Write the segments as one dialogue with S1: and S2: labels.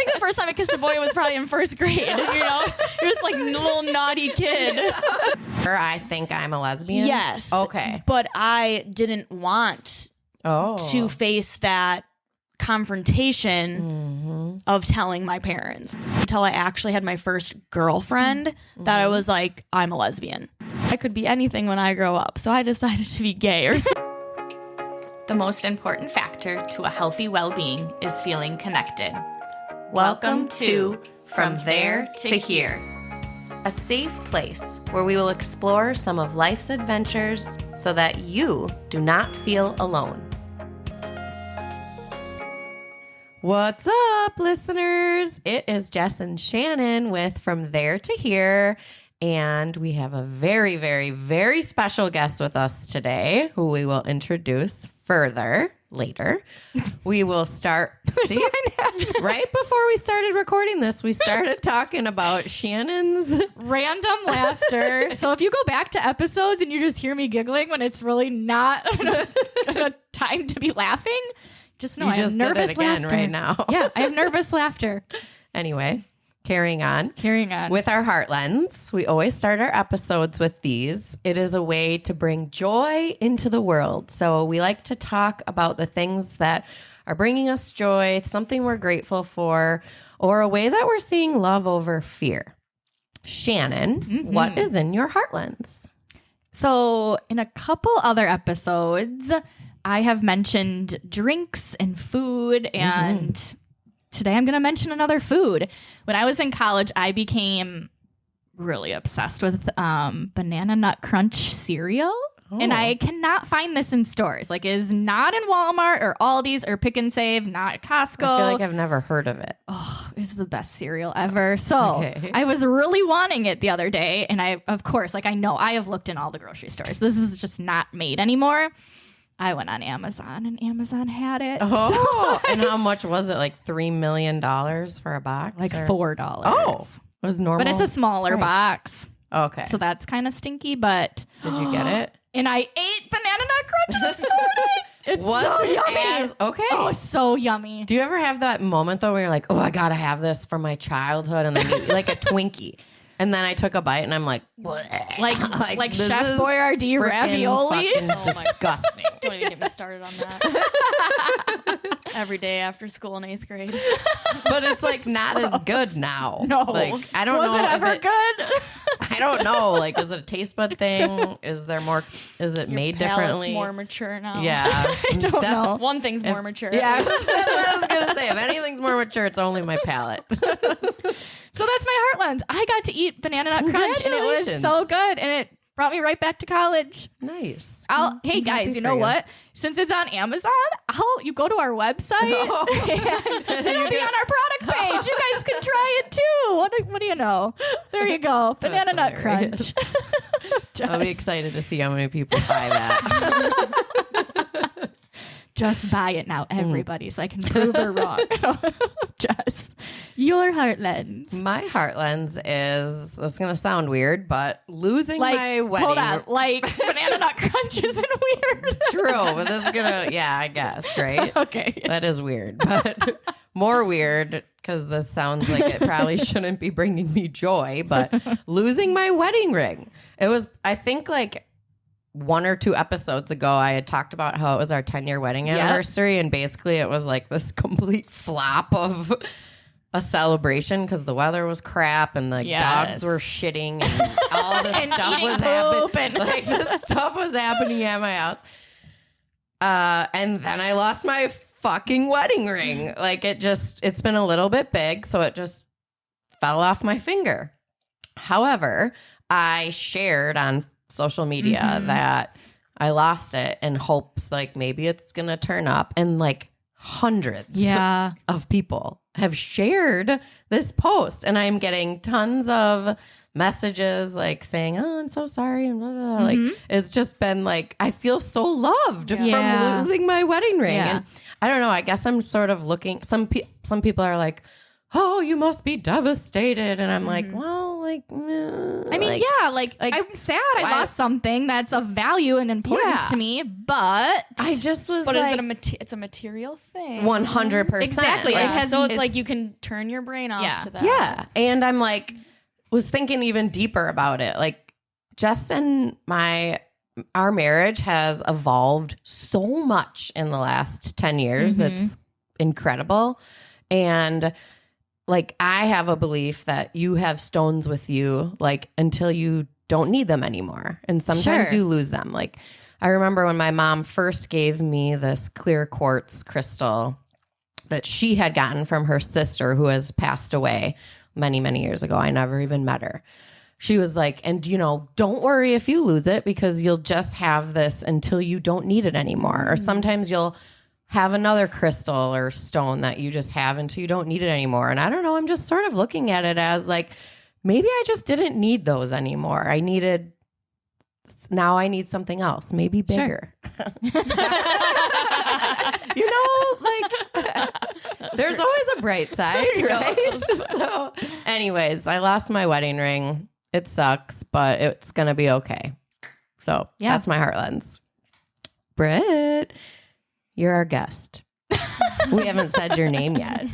S1: think the first time I kissed a boy was probably in first grade. You know, you're just like a little naughty kid.
S2: Or I think I'm a lesbian.
S1: Yes.
S2: Okay.
S1: But I didn't want to face that confrontation of telling my parents until I actually had my first girlfriend that I was like, I'm a lesbian. I could be anything when I grow up. So I decided to be gay or something.
S3: The most important factor to a healthy well-being is feeling connected. Welcome to From There to Here,
S2: a safe place where we will explore some of life's adventures so that you do not feel alone. What's up, listeners? It is Jess and Shannon with From There to Here, and we have a very, very, very special guest with us today who we will introduce further later. We will start, right before we started recording this, we started talking about Shannon's
S1: random laughter. So if you go back to episodes and you just hear me giggling when it's really not a time to be laughing, just know I have nervous laughter
S2: right now.
S1: Yeah, I have nervous laughter.
S2: Anyway, carrying on. With our heart lens, we always start our episodes with these. It is a way to bring joy into the world. So we like to talk about the things that are bringing us joy, something we're grateful for, or a way that we're seeing love over fear. Shannon, what is in your heart lens?
S1: So in a couple other episodes, I have mentioned drinks and food, and today I'm going to mention another food. When I was in college, I became really obsessed with Banana Nut Crunch cereal. And I cannot find this in stores. Like, it is not in Walmart or Aldi's or Pick and Save, not at Costco.
S2: I feel like I've never heard of it.
S1: Oh, it's the best cereal ever. So I was really wanting it the other day. And I, of course, like I know I have looked in all the grocery stores. This is just not made anymore. I went on Amazon and Amazon had it.
S2: Oh, and how much was it? Like $3 million for a box?
S1: Like $4.
S2: Oh, it was normal.
S1: But it's a smaller box.
S2: Okay.
S1: So that's kind of stinky, but.
S2: Did you get it?
S1: And I ate Banana Nut Crunch this morning. It's so yummy.
S2: Okay.
S1: Oh, so yummy.
S2: Do you ever have that moment though where you're like, oh, I gotta have this from my childhood, and then you eat like a Twinkie, and then I took a bite and I'm like,
S1: like Chef Boyardee ravioli.
S2: Disgusting.
S1: Don't even get me started on that. Every day after school in 8th grade.
S2: But it's like not as good now.
S1: No.
S2: Like I don't know.
S1: Was it ever good?
S2: I don't know. Like, is it a taste bud thing? Is it made differently?
S1: It's more mature now.
S2: Yeah.
S1: I don't know. One thing's more mature.
S2: Yeah, that's what I was going to say. If anything's more mature, it's only my palate.
S1: So that's my heart lens. I got to eat Banana Nut Crunch, and it was so good, and it brought me right back to college.
S2: Nice.
S1: Hey guys, you know what? Since it's on Amazon, you go to our website and it'll be on our product page. You guys can try it too. What do you know? There you go. Banana Nut Crunch.
S2: I'll be excited to see how many people buy that.
S1: Just buy it now, everybody, so I can prove her wrong. Just your heart lens.
S2: My heart lens is, this is going to sound weird, but losing my wedding.
S1: Hold on, like Banana Nut Crunch isn't weird.
S2: True, but this is going to, yeah, I guess, right?
S1: Okay.
S2: That is weird, but more weird because this sounds like it probably shouldn't be bringing me joy, but losing my wedding ring. It was, I think, like, 1 or 2 episodes ago, I had talked about how it was our 10-year wedding anniversary, and basically it was like this complete flop of a celebration because the weather was crap and the dogs were shitting and all this stuff was happening. Like, this stuff was happening at my house. And then I lost my fucking wedding ring. Like, it's been a little bit big, so it just fell off my finger. However, I shared on social media that I lost it in hopes like maybe it's gonna turn up, and like hundreds of people have shared this post, and I'm getting tons of messages like saying, oh, I'm so sorry, and blah, blah, blah. Like, it's just been like, I feel so loved from losing my wedding ring. And I don't know, I guess I'm sort of looking, some people are like, oh, you must be devastated. And I'm like, well, like,
S1: I mean, I'm sad I lost something that's of value and importance to me, but
S2: I just was
S4: but
S2: like,
S4: it's a material thing.
S2: 100%.
S1: Exactly.
S2: Like,
S4: So it's like you can turn your brain off to that.
S2: Yeah. And I'm like, was thinking even deeper about it. Like, Jess and our marriage has evolved so much in the last 10 years. It's incredible. And like, I have a belief that you have stones with you, like, until you don't need them anymore. And sometimes you lose them. Like, I remember when my mom first gave me this clear quartz crystal that she had gotten from her sister who has passed away many, many years ago. I never even met her. She was like, and don't worry if you lose it, because you'll just have this until you don't need it anymore. Or sometimes you'll have another crystal or stone that you just have until you don't need it anymore. And I don't know, I'm just sort of looking at it as like, maybe I just didn't need those anymore. Now I need something else, maybe bigger. There's always a bright side, right? So anyways, I lost my wedding ring. It sucks, but it's going to be okay. So that's my heart lens. Britt, you're our guest. We haven't said your name yet.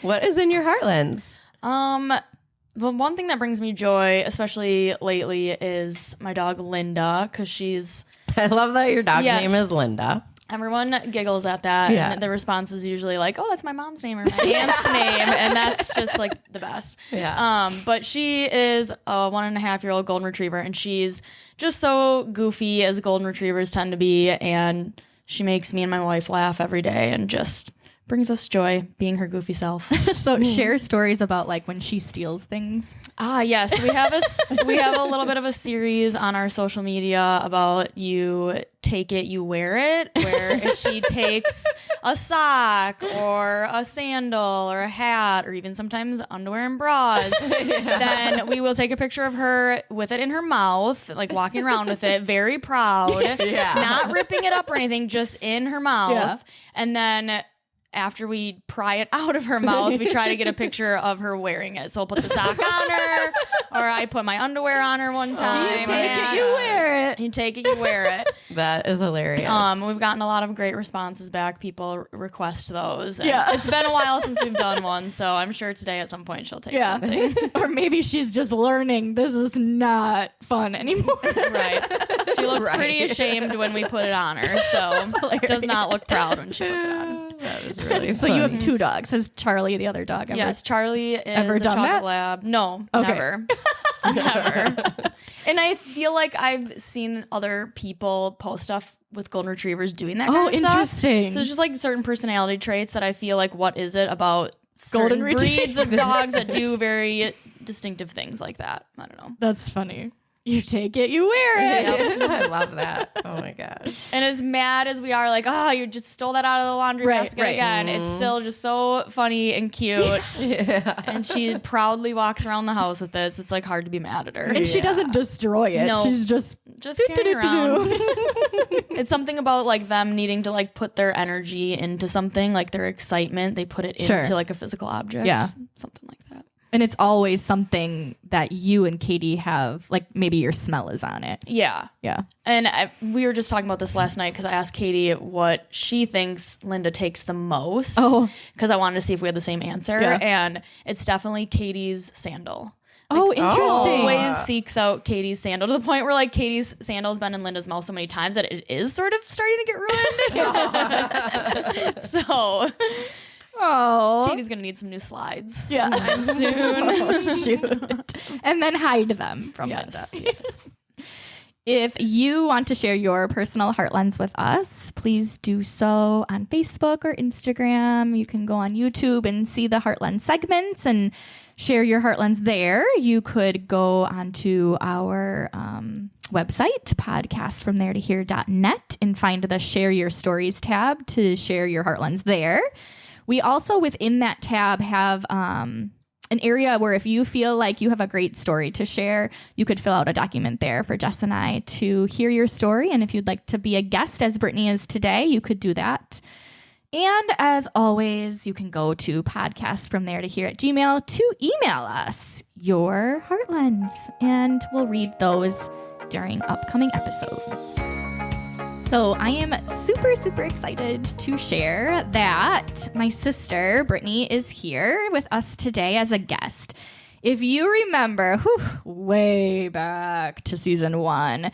S2: What is in your heart lens?
S4: The one thing that brings me joy, especially lately, is my dog Linda, because she's...
S2: I love that your dog's name is Linda.
S4: Everyone giggles at that, and the response is usually like, oh, that's my mom's name or my aunt's name, and that's just like the best.
S2: Yeah.
S4: But she is a 1.5-year-old golden retriever, and she's just so goofy as golden retrievers tend to be, and she makes me and my wife laugh every day and just brings us joy being her goofy self.
S1: So share stories about like when she steals things.
S4: Yes, we have a little bit of a series on our social media about you take it, you wear it, where if she takes a sock or a sandal or a hat or even sometimes underwear and bras, then we will take a picture of her with it in her mouth, like walking around with it, very proud, not ripping it up or anything, just in her mouth. And then after we pry it out of her mouth, we try to get a picture of her wearing it. So I'll put the sock on her, or I put my underwear on her one time.
S1: You take it, you wear it.
S4: You take it, you wear it.
S2: That is hilarious.
S4: We've gotten a lot of great responses back. People request those. And it's been a while since we've done one, so I'm sure today at some point she'll take something.
S1: Or maybe she's just learning this is not fun anymore.
S4: Right. She looks pretty ashamed when we put it on her, so does not look proud when she puts it on.
S2: That is really
S1: So you have 2 dogs. Has Charlie, the other dog, ever?
S4: Yes, Charlie is
S1: ever
S4: a
S1: done
S4: chocolate
S1: that?
S4: lab. No, never. Never. And I feel like I've seen other people post stuff with golden retrievers doing that kind of stuff.
S1: Interesting.
S4: So it's just like certain personality traits that I feel like, what is it about certain breeds of dogs that do very distinctive things like that? I don't know.
S1: That's funny. You take it, you wear it.
S2: I love that. Oh my God.
S4: And as mad as we are, like, oh, you just stole that out of the laundry basket again, it's still just so funny and cute. And she proudly walks around the house with this. It's like hard to be mad at her.
S1: And she doesn't destroy it.
S4: No.
S1: She's just
S4: carrying around. It's something about like them needing to like put their energy into something, like their excitement. They put it into like a physical object.
S1: Yeah.
S4: Something like that.
S1: And it's always something that you and Katie have, like maybe your smell is on it.
S4: Yeah.
S1: Yeah.
S4: And we were just talking about this last night because I asked Katie what she thinks Linda takes the most. Because I wanted to see if we had the same answer.
S1: Yeah.
S4: And it's definitely Katie's sandal.
S1: Interesting.
S4: Always seeks out Katie's sandal to the point where like Katie's sandal has been in Linda's mouth so many times that it is sort of starting to get ruined. So...
S1: Oh,
S4: Katie's gonna need some new slides
S1: sometime
S4: soon.
S1: Shoot. And then hide them from Linda.
S4: Yes.
S1: If you want to share your personal Heartlands with us, please do so on Facebook or Instagram. You can go on YouTube and see the Heartland segments and share your Heartlands there. You could go onto our website, podcastfromtheretohere.net, and find the Share Your Stories tab to share your Heartlands there. We also, within that tab, have an area where if you feel like you have a great story to share, you could fill out a document there for Jess and I to hear your story. And if you'd like to be a guest, as Brittany is today, you could do that. And as always, you can go to podcastfromthere2here@gmail to email us your heartlands, and we'll read those during upcoming episodes. So I am super, super excited to share that my sister, Brittany, is here with us today as a guest. If you remember, way back to season 1,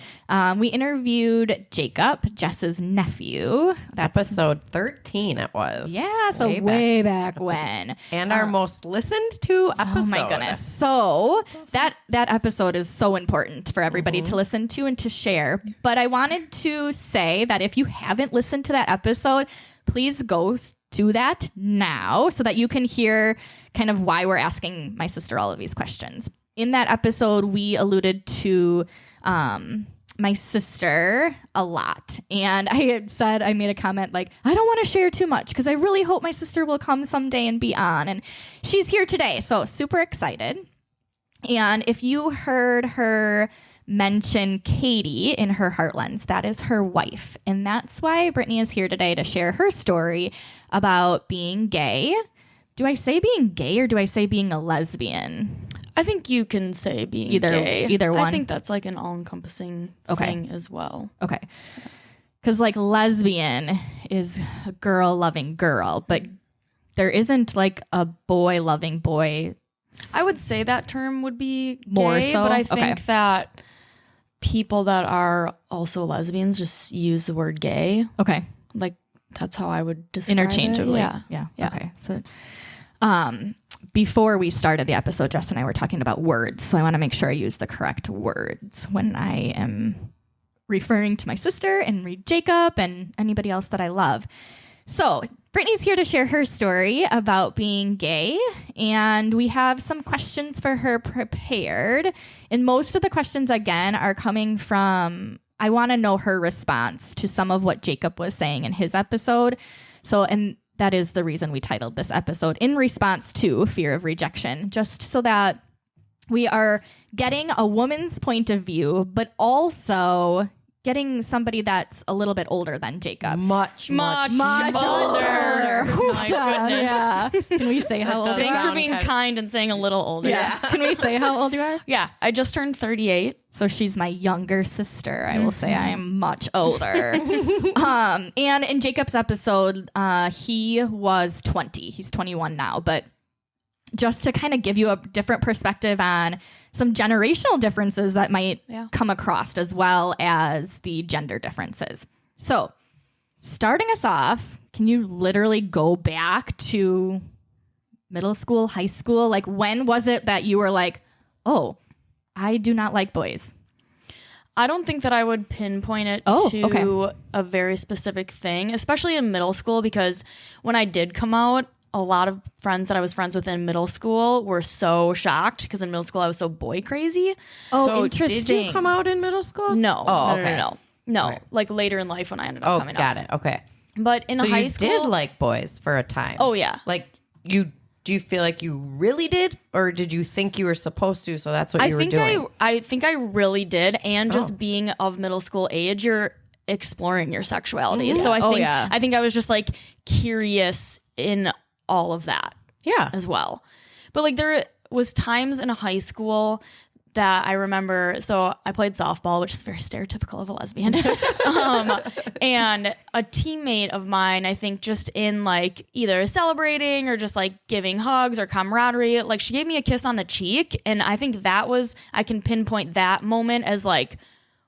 S1: we interviewed Jacob, Jess's nephew. That's
S2: episode 13 it was.
S1: Yeah, so way back when.
S2: And our most listened to episode.
S1: Oh my goodness. So that episode is so important for everybody to listen to and to share. But I wanted to say that if you haven't listened to that episode, please go do that now so that you can hear kind of why we're asking my sister all of these questions. In that episode, we alluded to my sister a lot. And I made a comment like, I don't want to share too much because I really hope my sister will come someday and be on. And she's here today. So super excited. And if you heard her mention Katie in her Heartlands, that is her wife. And that's why Brittany is here today to share her story about being gay. Do I say being gay or do I say being a lesbian?
S4: I think you can say being gay.
S1: Either one.
S4: I think that's like an all-encompassing thing as well.
S1: Okay. Because like lesbian is a girl loving girl, but there isn't like a boy loving boy.
S4: I would say that term would be
S1: more
S4: gay,
S1: so,
S4: but I think that people that are also lesbians just use the word gay.
S1: Okay.
S4: Like that's how I would describe
S1: interchangeably.
S4: it.
S1: Yeah. Okay. So before we started the episode, Jess and I were talking about words. So I want to make sure I use the correct words when I am referring to my sister and read Jacob and anybody else that I love. So Brittany's here to share her story about being gay, and we have some questions for her prepared. And most of the questions, again, are coming from, I want to know her response to some of what Jacob was saying in his episode. So, and that is the reason we titled this episode In Response to Fear of Rejection, just so that we are getting a woman's point of view, but also getting somebody that's a little bit older than Jacob.
S2: Much older.
S4: My goodness.
S1: Yeah. Can we say how old you are?
S4: Thanks for being kind and saying a little older.
S1: Yeah. Can we say how old you are?
S4: Yeah. I just turned 38.
S1: So she's my younger sister. I will say I am much older. And in Jacob's episode, he was 20. He's 21 now. But just to kind of give you a different perspective on some generational differences that might come across, as well as the gender differences. So starting us off, can you literally go back to middle school, high school? Like, when was it that you were like, oh, I do not like boys?
S4: I don't think that I would pinpoint it to a very specific thing, especially in middle school, because when I did come out, a lot of friends that I was friends with in middle school were so shocked because in middle school I was so boy crazy.
S1: Oh,
S2: so
S1: interesting.
S2: Did you come out in middle school?
S4: No.
S2: Oh, okay.
S4: No.
S2: Right.
S4: Like later in life when I ended up coming out.
S2: Oh, got it. Okay.
S4: But in high school,
S2: you did like boys for a time.
S4: Oh yeah.
S2: Like do you feel like you really did, or did you think you were supposed to? So that's what you were doing.
S4: I think I really did, and just being of middle school age, you're exploring your sexuality. So I think I was just like curious in all of that.
S2: Yeah.
S4: As well. But like there was times in high school that I remember, so I played softball, which is very stereotypical of a lesbian. And a teammate of mine, I think just in like either celebrating or just like giving hugs or camaraderie, like she gave me a kiss on the cheek. And I think I can pinpoint that moment as like,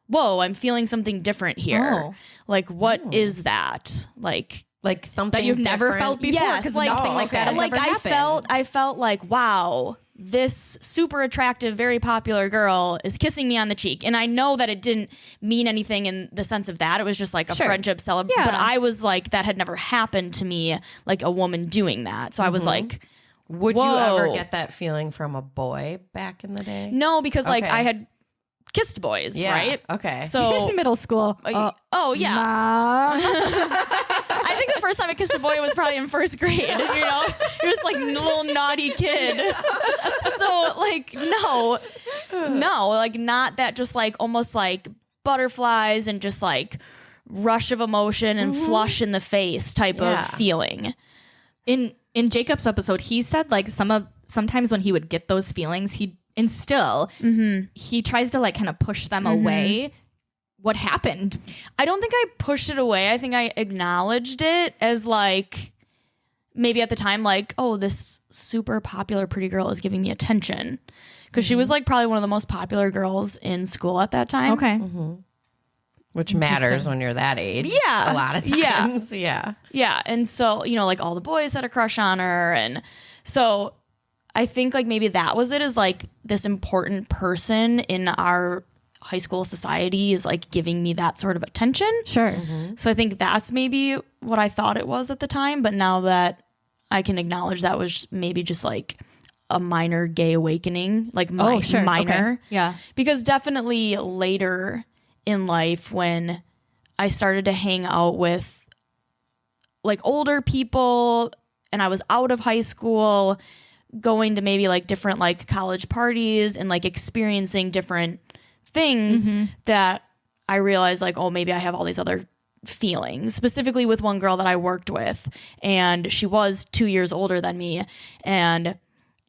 S4: whoa, I'm feeling something different here.
S1: Oh.
S4: Like, what is that? Like
S2: something
S1: that you've never
S2: different?
S1: felt before, because nothing like that has
S4: like
S1: ever happened.
S4: I felt like, wow, this super attractive, very popular girl is kissing me on the cheek. And I know that it didn't mean anything in the sense of that. It was just like a friendship celebration.
S1: Yeah.
S4: But I was like, that had never happened to me, like a woman doing that. So I was like,
S2: would
S4: whoa.
S2: you ever get that feeling from a boy back in the day?
S4: No, because like I had kissed boys, right?
S2: Okay.
S4: So
S1: middle school.
S4: oh yeah.
S1: Mom.
S4: I think the first time I kissed a boy was probably in first grade. You know, you're just like a little naughty kid. So like, no, like not that, just like almost like butterflies and just like rush of emotion and flush in the face type of feeling.
S1: In Jacob's episode, he said like sometimes when he would get those feelings, he tries to like kind of push them away. What happened?
S4: I don't think I pushed it away. I think I acknowledged it as like maybe at the time like, oh, this super popular pretty girl is giving me attention. Because she was like probably one of the most popular girls in school at that time.
S1: Okay.
S2: Which matters when you're that age.
S4: Yeah.
S2: A lot of times. Yeah.
S4: Yeah. And so, you know, like all the boys had a crush on her. And so I think like maybe that was it, is like this important person in our high school society is like giving me that sort of attention.
S1: Sure.
S4: So I think that's maybe what I thought it was at the time. But now that I can acknowledge that was maybe just like a minor gay awakening, like minor.
S1: Okay. Yeah.
S4: Because definitely later in life when I started to hang out with like older people and I was out of high school, going to maybe like different like college parties and like experiencing different things, that I realized like, oh, maybe I have all these other feelings, specifically with one girl that I worked with, and she was 2 years older than me, and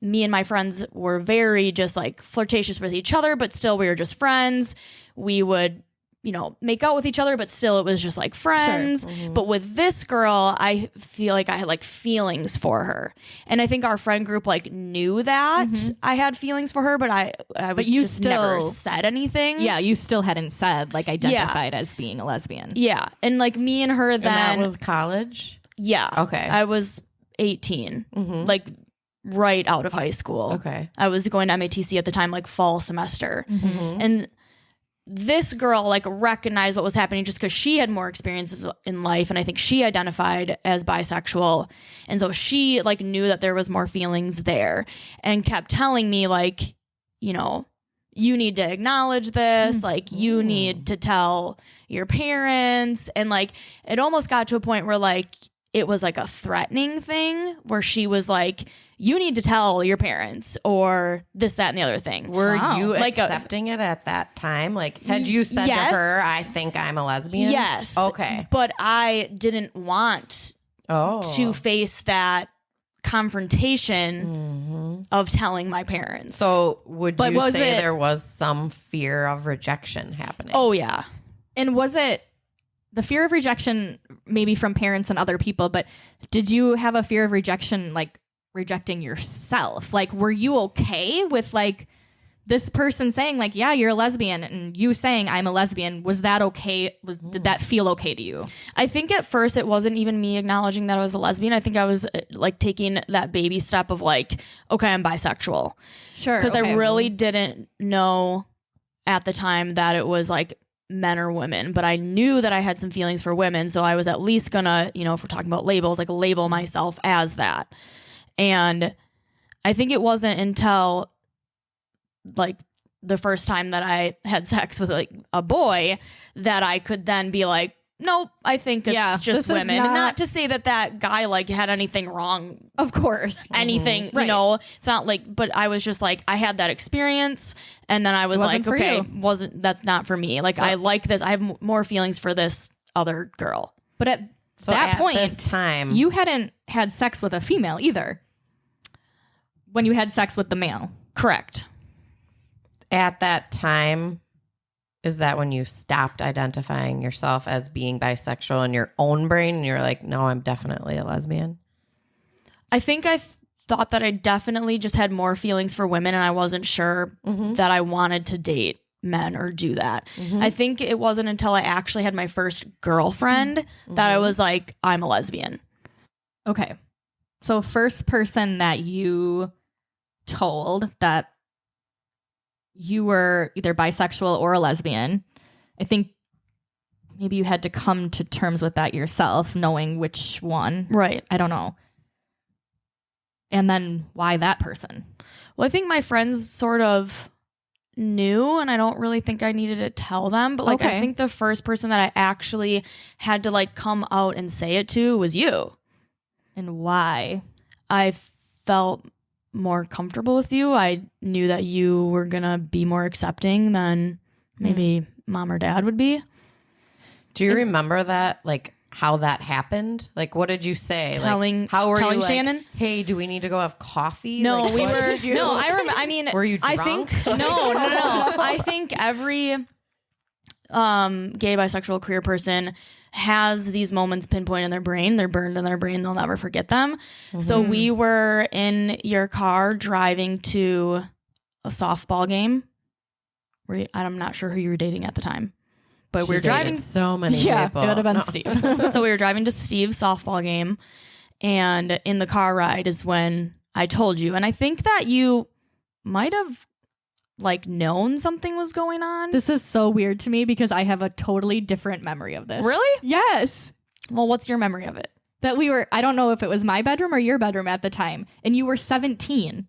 S4: me and my friends were very just like flirtatious with each other, but still we were just friends. We would, you know, make out with each other, but still it was just like friends. But with this girl, I feel like I had like feelings for her. And I think our friend group like knew that I had feelings for her, but I was just never said anything.
S1: Yeah, you still hadn't said like identified as being a lesbian.
S4: Yeah. And like me and her then.
S2: And that was college?
S4: Yeah.
S2: Okay.
S4: I was 18, like right out of high school.
S2: Okay.
S4: I was going to MATC at the time, like fall semester. And this girl like recognized what was happening just because she had more experience in life, and I think she identified as bisexual, and so she like knew that there was more feelings there and kept telling me like, you know, you need to acknowledge this, like you need to tell your parents. And like it almost got to a point where like it was like a threatening thing where she was like, you need to tell your parents or this, that, and the other thing.
S2: Were you
S4: like
S2: accepting it at that time? Like, had you said to her, I think I'm a lesbian?
S4: Yes.
S2: Okay.
S4: But I didn't want to face that confrontation of telling my parents.
S2: So would you
S1: was
S2: say
S1: it-
S2: there was some fear of rejection happening?
S4: Oh, yeah.
S1: And was it the fear of rejection maybe from parents and other people, but did you have a fear of rejection, like rejecting yourself? Like, were you okay with like this person saying like, yeah, you're a lesbian, and you saying I'm a lesbian? Was that okay? Did that feel okay to you?
S4: I think at first it wasn't even me acknowledging that I was a lesbian. I think I was like taking that baby step of like, okay, I'm bisexual.
S1: Sure.
S4: Because I really didn't know at the time that it was like men or women, but I knew that I had some feelings for women. So I was at least gonna, you know, if we're talking about labels, like label myself as that. And I think it wasn't until like the first time that I had sex with like a boy that I could then be like, nope, I think it's just women. And not to say that that guy like had anything wrong.
S1: Of course.
S4: Anything, you know, it's not like, but I was just like, I had that experience. And then I was like, okay, that's not for me. Like, I like this. I have more feelings for this other girl.
S1: But at that point,
S2: this time,
S1: you hadn't had sex with a female either when you had sex with the male.
S4: Correct.
S2: At that time, is that when you stopped identifying yourself as being bisexual in your own brain and you're like, no, I'm definitely a lesbian?
S4: I think I thought that I definitely just had more feelings for women, and I wasn't sure that I wanted to date men or do that. I think it wasn't until I actually had my first girlfriend that I was like, I'm a lesbian.
S1: Okay. So first person that you told that you were either bisexual or a lesbian, I think maybe you had to come to terms with that yourself, knowing which one.
S4: Right.
S1: I don't know. And then why that person?
S4: Well, I think my friends sort of knew, and I don't really think I needed to tell them. But like, I think the first person that I actually had to like come out and say it to was you.
S1: And why?
S4: I felt more comfortable with you. I knew that you were gonna be more accepting than maybe mom or dad would be.
S2: Do you remember that? Like how that happened? Like what did you say? How were you
S4: Shannon?
S2: Hey, do we need to go have coffee?
S4: No,
S2: like,
S4: we
S2: what
S4: were.
S2: did you-
S4: No, I remember. I mean,
S2: were you drunk?
S4: I think no. I think every gay, bisexual, queer person has these moments pinpointed in their brain. They're burned in their brain. They'll never forget them. So we were in your car driving to a softball game. I'm not sure who you were dating at the time, but we were driving.
S2: So many people.
S1: it would have been Steve.
S4: So we were driving to Steve's softball game, and in the car ride is when I told you. And I think that you might have like known something was going on.
S1: This is so weird to me because I have a totally different memory of this.
S4: Really?
S1: Yes.
S4: Well, what's your memory of it?
S1: That we were, I don't know if it was my bedroom or your bedroom at the time, and you were 17.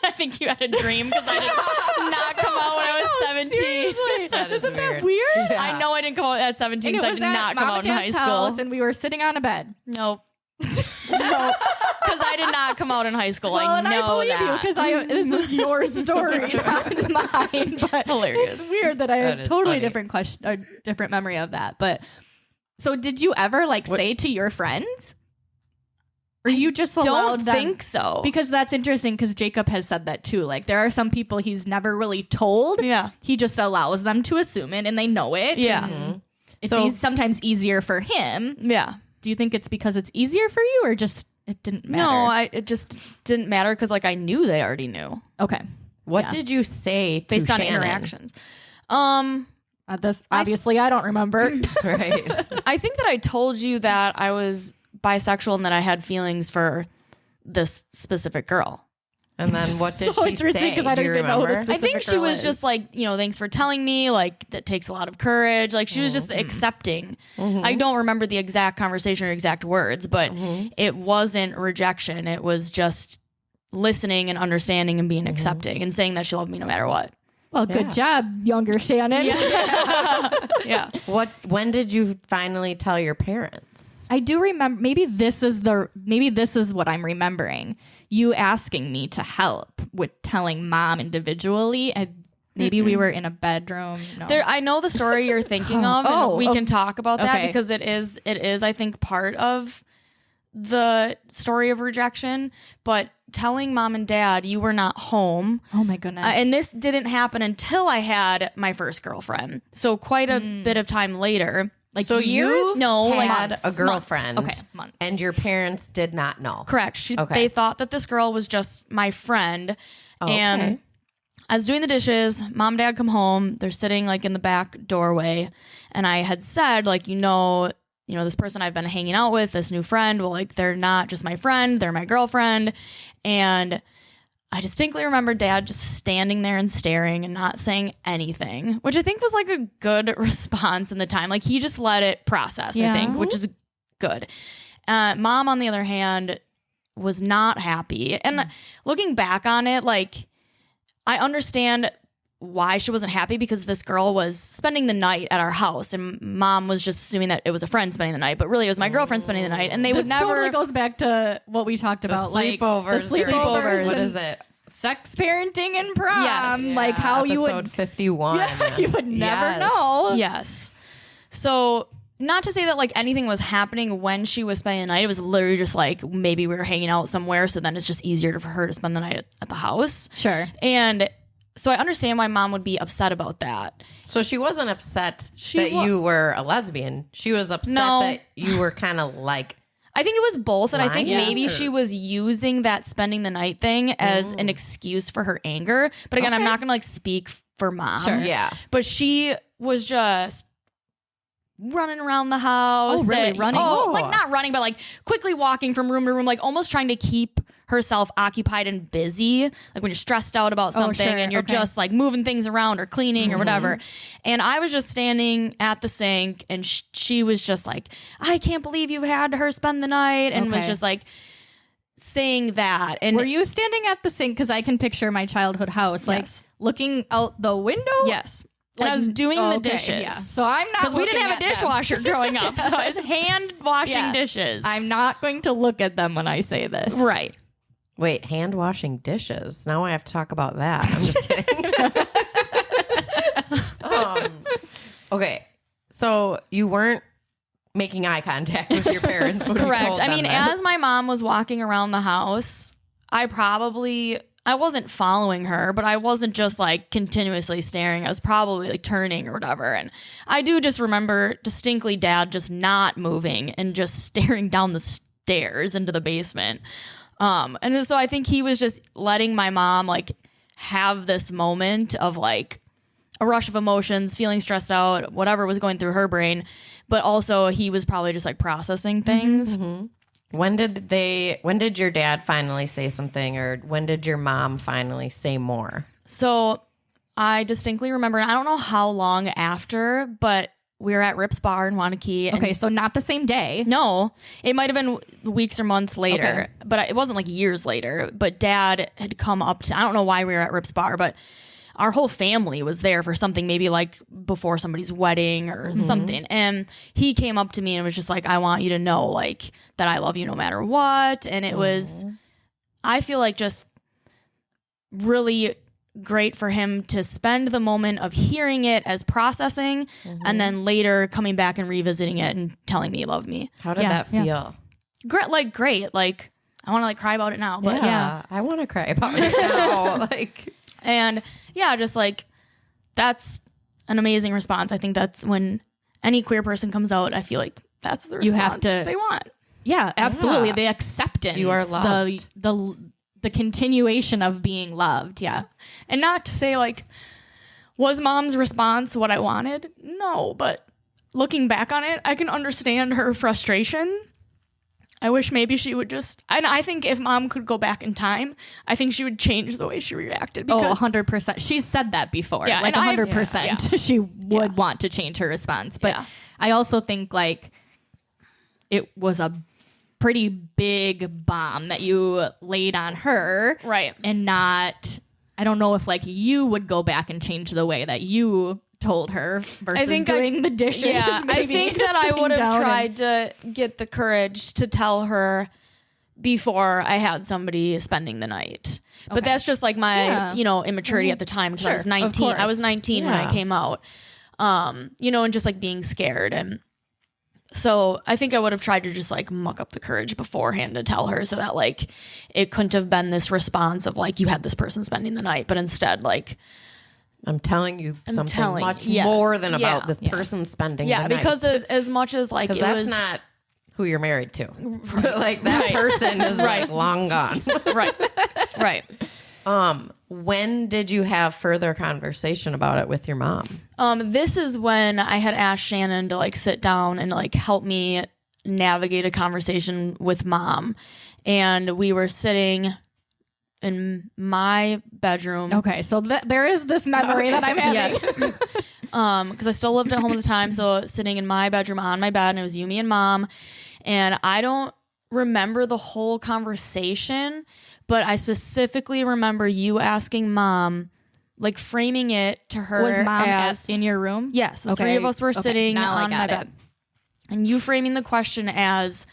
S4: I think you had a dream because I did not come out when I was 17.
S1: Seriously.
S2: That is
S1: Isn't
S2: weird.
S1: that weird?
S2: Yeah.
S4: I know I didn't come out at 17
S1: And it
S4: because I
S1: was
S4: did not
S1: at
S4: come
S1: Mom
S4: out
S1: and
S4: in high
S1: Dad's
S4: school.
S1: house, and we were sitting on a bed.
S4: Nope.
S1: No.
S4: Because I did not come out in high school.
S1: Well,
S4: I
S1: and
S4: know
S1: I believe you
S4: that.
S1: because this is your story, not mine. But
S4: Hilarious.
S1: It's weird that I
S2: That
S1: have a
S2: is
S1: totally
S2: funny.
S1: different question, or different memory of that. But so, did you ever say to your friends, or you just allowed
S4: Don't
S1: them?
S4: think so.
S1: Because that's interesting. Because Jacob has said that too. Like there are some people he's never really told.
S4: Yeah.
S1: He just allows them to assume it, and they know it.
S4: Yeah.
S1: and It's
S2: So-
S1: sometimes easier for him.
S4: Yeah.
S1: Do you think it's because it's easier for you, or just it didn't matter?
S4: No, it just didn't matter because I knew they already knew
S1: Okay.
S2: What
S1: Yeah.
S2: did you say to
S4: based on
S2: Shannon?
S4: interactions.
S1: This obviously I don't remember.
S2: Right.
S4: I think that I told you that I was bisexual and that I had feelings for this specific girl.
S2: And then what did
S1: So
S2: she
S1: interesting,
S2: say?
S1: 'cause I
S2: Do
S1: don't
S2: you
S1: even know who
S2: remember?
S1: this
S4: I think
S1: specific
S4: she
S1: girl
S4: was
S1: is.
S4: just like, thanks for telling me. Like, that takes a lot of courage. Like, she was just accepting. I don't remember the exact conversation or exact words, but it wasn't rejection. It was just listening and understanding and being accepting and saying that she loved me no matter what.
S1: Well, good job, younger Shannon.
S4: Yeah.
S2: When did you finally tell your parents?
S1: I do remember. Maybe this is what I'm remembering. You asking me to help with telling mom individually. Maybe we were in a bedroom. No.
S4: I know the story you're thinking of, and we can talk about that
S1: Okay.
S4: because it is, I think, part of the story of rejection. But telling mom and dad you were not home,
S1: Oh my goodness.
S4: and this didn't happen until I had my first girlfriend. So quite a bit of time later.
S1: like
S2: So you
S4: No, like
S2: had
S4: months.
S2: a girlfriend.
S1: Okay, months.
S2: And your parents did not know.
S4: Correct.
S2: Okay.
S4: They thought that this girl was just my friend. And
S2: Okay.
S4: I was doing the dishes. Mom and dad come home. They're sitting like in the back doorway. And I had said, like, this person I've been hanging out with, this new friend, well, like, they're not just my friend, they're my girlfriend. And I distinctly remember dad just standing there and staring and not saying anything, which I think was like a good response in the time. Like, he just let it process,
S1: Yeah.
S4: I think, which is good. Mom, on the other hand, was not happy. And looking back on it, like, I understand why she wasn't happy because this girl was spending the night at our house and mom was just assuming that it was a friend spending the night, but really it was my girlfriend spending the night, and they
S1: this
S4: would never
S1: totally goes back to what we talked about, like
S2: sleepovers.
S1: the sleepovers.
S2: What
S1: and
S2: is it?
S1: sex parenting and prom.
S4: Yes.
S1: Like how you
S2: Episode
S1: would
S2: 51.
S1: Yeah, you would never
S2: Yes.
S1: know.
S4: Yes. So not to say that like anything was happening when she was spending the night. It was literally just like maybe we were hanging out somewhere, so then it's just easier for her to spend the night at the house.
S1: Sure.
S4: And so I understand why mom would be upset about that.
S2: So she wasn't upset that you were a lesbian. She was upset
S4: No.
S2: that you were kind of like,
S4: I think it was both, and I think
S2: Lying?
S4: maybe
S2: Or-
S4: she was using that spending the night thing as an excuse for her anger. But again, I'm
S2: Okay.
S4: not gonna like speak for mom.
S1: Sure.
S2: yeah.
S4: But she was just running around the house.
S1: Oh, really?
S4: and-
S1: Running?
S4: Oh,
S2: Oh.
S4: like not running, but like quickly walking from room to room, like almost trying to keep herself occupied and busy. Like when you're stressed out about something
S1: sure.
S4: and you're
S1: Okay.
S4: just like moving things around or cleaning or whatever. And I was just standing at the sink, and she was just like, I can't believe you had her spend the night, and was
S1: Okay.
S4: just like saying that. And
S1: Were you standing at the sink? Because I can picture my childhood house, like
S4: Yes.
S1: looking out the window.
S4: yes. And I was doing the dishes.
S1: Yeah. So I'm not
S4: Because we didn't
S1: looking
S4: have a
S1: at them.
S4: dishwasher growing up. So I was hand washing
S1: Yeah.
S4: dishes.
S1: I'm not going to look at them when I say this.
S4: right.
S2: Wait, hand washing dishes. Now I have to talk about that. I'm just kidding. Okay. So you weren't making eye contact with your parents when you
S4: Correct.
S2: told
S4: I
S2: them
S4: mean,
S2: this.
S4: as my mom was walking around the house, I wasn't following her, but I wasn't just like continuously staring. I was probably like turning or whatever. And I do just remember distinctly Dad just not moving and just staring down the stairs into the basement. And so I think he was just letting my mom like have this moment of like a rush of emotions, feeling stressed out, whatever was going through her brain. But also he was probably just like processing things.
S2: When did your dad finally say something, or when did your mom finally say more?
S4: So I distinctly remember, I don't know how long after, but we were at Rip's Bar in Wanakee. And
S1: Okay, so not the same day.
S4: no, it might have been weeks or months later,
S1: Okay.
S4: but it wasn't like years later. But Dad had come up to, I don't know why we were at Rip's Bar, but our whole family was there for something, maybe like before somebody's wedding or something. And he came up to me and was just like, I want you to know like that I love you no matter what. And it was, I feel like just really great for him to spend the moment of hearing it as processing and then later coming back and revisiting it and telling me he loved me.
S2: How did
S1: Yeah,
S2: that
S1: yeah.
S2: feel?
S4: Great. Like I want to like cry about it now, but
S1: Yeah.
S2: I want to cry about it now. Like,
S4: and yeah, just like that's an amazing response. I think that's when any queer person comes out, I feel like that's the response
S1: You have to-
S4: they want.
S1: Yeah, absolutely.
S2: Yeah.
S1: The acceptance.
S2: You are loved.
S1: The continuation of being loved. Yeah.
S4: And not to say like, was mom's response what I wanted? No, but looking back on it, I can understand her frustration. I wish maybe she would just, and I think if mom could go back in time, I think she would change the way she reacted.
S1: Oh,
S4: Because
S1: 100%. She's said that before.
S4: Yeah,
S1: like
S4: and
S1: 100%. She would want to change her response. But
S4: Yeah.
S1: I also think like it was a pretty big bomb that you laid on her.
S4: Right.
S1: And not, I don't know if like you would go back and change the way that you told her versus doing the dishes.
S4: Yeah, I
S1: maybe,
S4: think that I
S1: sitting
S4: would have
S1: down
S4: tried to get the courage to tell her before I had somebody spending the night. But
S1: Okay.
S4: that's just like my,
S1: Yeah.
S4: immaturity at the time because I was
S1: Sure, of
S4: 19. I
S1: course.
S4: was 19 when I
S2: Yeah.
S4: came out. And just like being scared. And so I think I would have tried to just like muck up the courage beforehand to tell her so that like it couldn't have been this response of like you had this person spending the night, but instead like
S2: I'm telling you something
S4: telling-
S2: much
S4: yeah.
S2: more than
S4: Yeah.
S2: about this person spending
S4: yeah,
S2: the night.
S4: because as much as like it
S2: that's
S4: was
S2: not who you're married to. Like that person is like long gone.
S4: right.
S2: When did you have further conversation about it with your mom?
S4: This is when I had asked Shannon to like sit down and like help me navigate a conversation with mom. And we were sitting in my bedroom.
S1: Okay, so there is this memory that I'm having.
S4: Yes. Because I still lived at home at the time. So sitting in my bedroom on my bed, and it was you, me, and mom. And I don't remember the whole conversation, but I specifically remember you asking mom, like framing it to her.
S1: Was mom
S4: as
S1: in your room?
S4: yes, the
S1: Okay.
S4: three of us were
S1: Okay,
S4: sitting
S1: now I
S4: on my
S1: got it.
S4: bed, and you framing the question as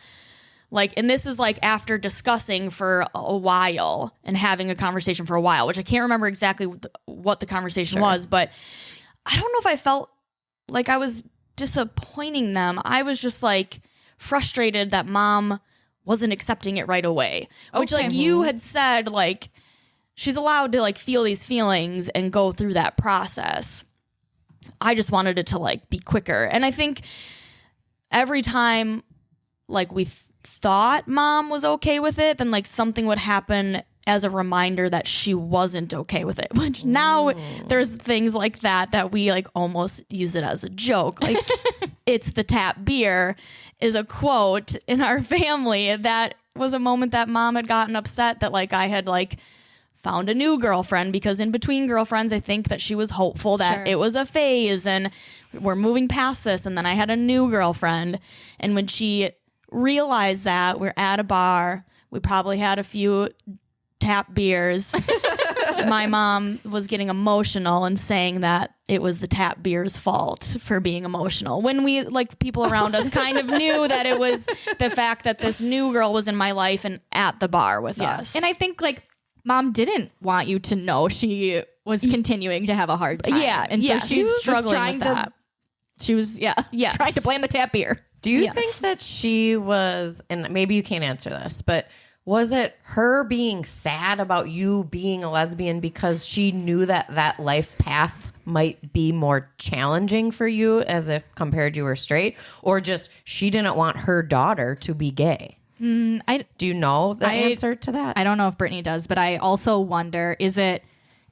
S4: like, and this is like after discussing for a while and having a conversation for a while, which I can't remember exactly what the conversation was, but I don't know if I felt like I was disappointing them. I was just like frustrated that mom wasn't accepting it right away, which
S1: Okay.
S4: like you had said, like she's allowed to like feel these feelings and go through that process. I just wanted it to like be quicker. And I think every time like we thought mom was okay with it, then like something would happen as a reminder that she wasn't okay with it, which now there's things like that we like almost use it as a joke. Like it's the tap beer is a quote in our family. That was a moment that mom had gotten upset that like I had like found a new girlfriend, because in between girlfriends, I think that she was hopeful that
S1: Sure.
S4: it was a phase and we're moving past this. And then I had a new girlfriend. And when she realized that, we're at a bar, we probably had a few tap beers. My mom was getting emotional and saying that it was the tap beer's fault for being emotional, when we, like, people around us kind of knew that it was the fact that this new girl was in my life and at the bar with us.
S1: And I think like mom didn't want you to know she was continuing to have a hard time.
S4: Yeah,
S1: and
S4: yes.
S1: so she's
S4: Struggling
S1: trying
S4: with that.
S1: She was,
S4: Yes.
S1: trying to plan the tap beer.
S2: Do you think that she was, and maybe you can't answer this, but was it her being sad about you being a lesbian because she knew that that life path might be more challenging for you as if compared you were straight, or just she didn't want her daughter to be gay? Do you know the answer to that?
S1: I don't know if Brittany does, but I also wonder, is it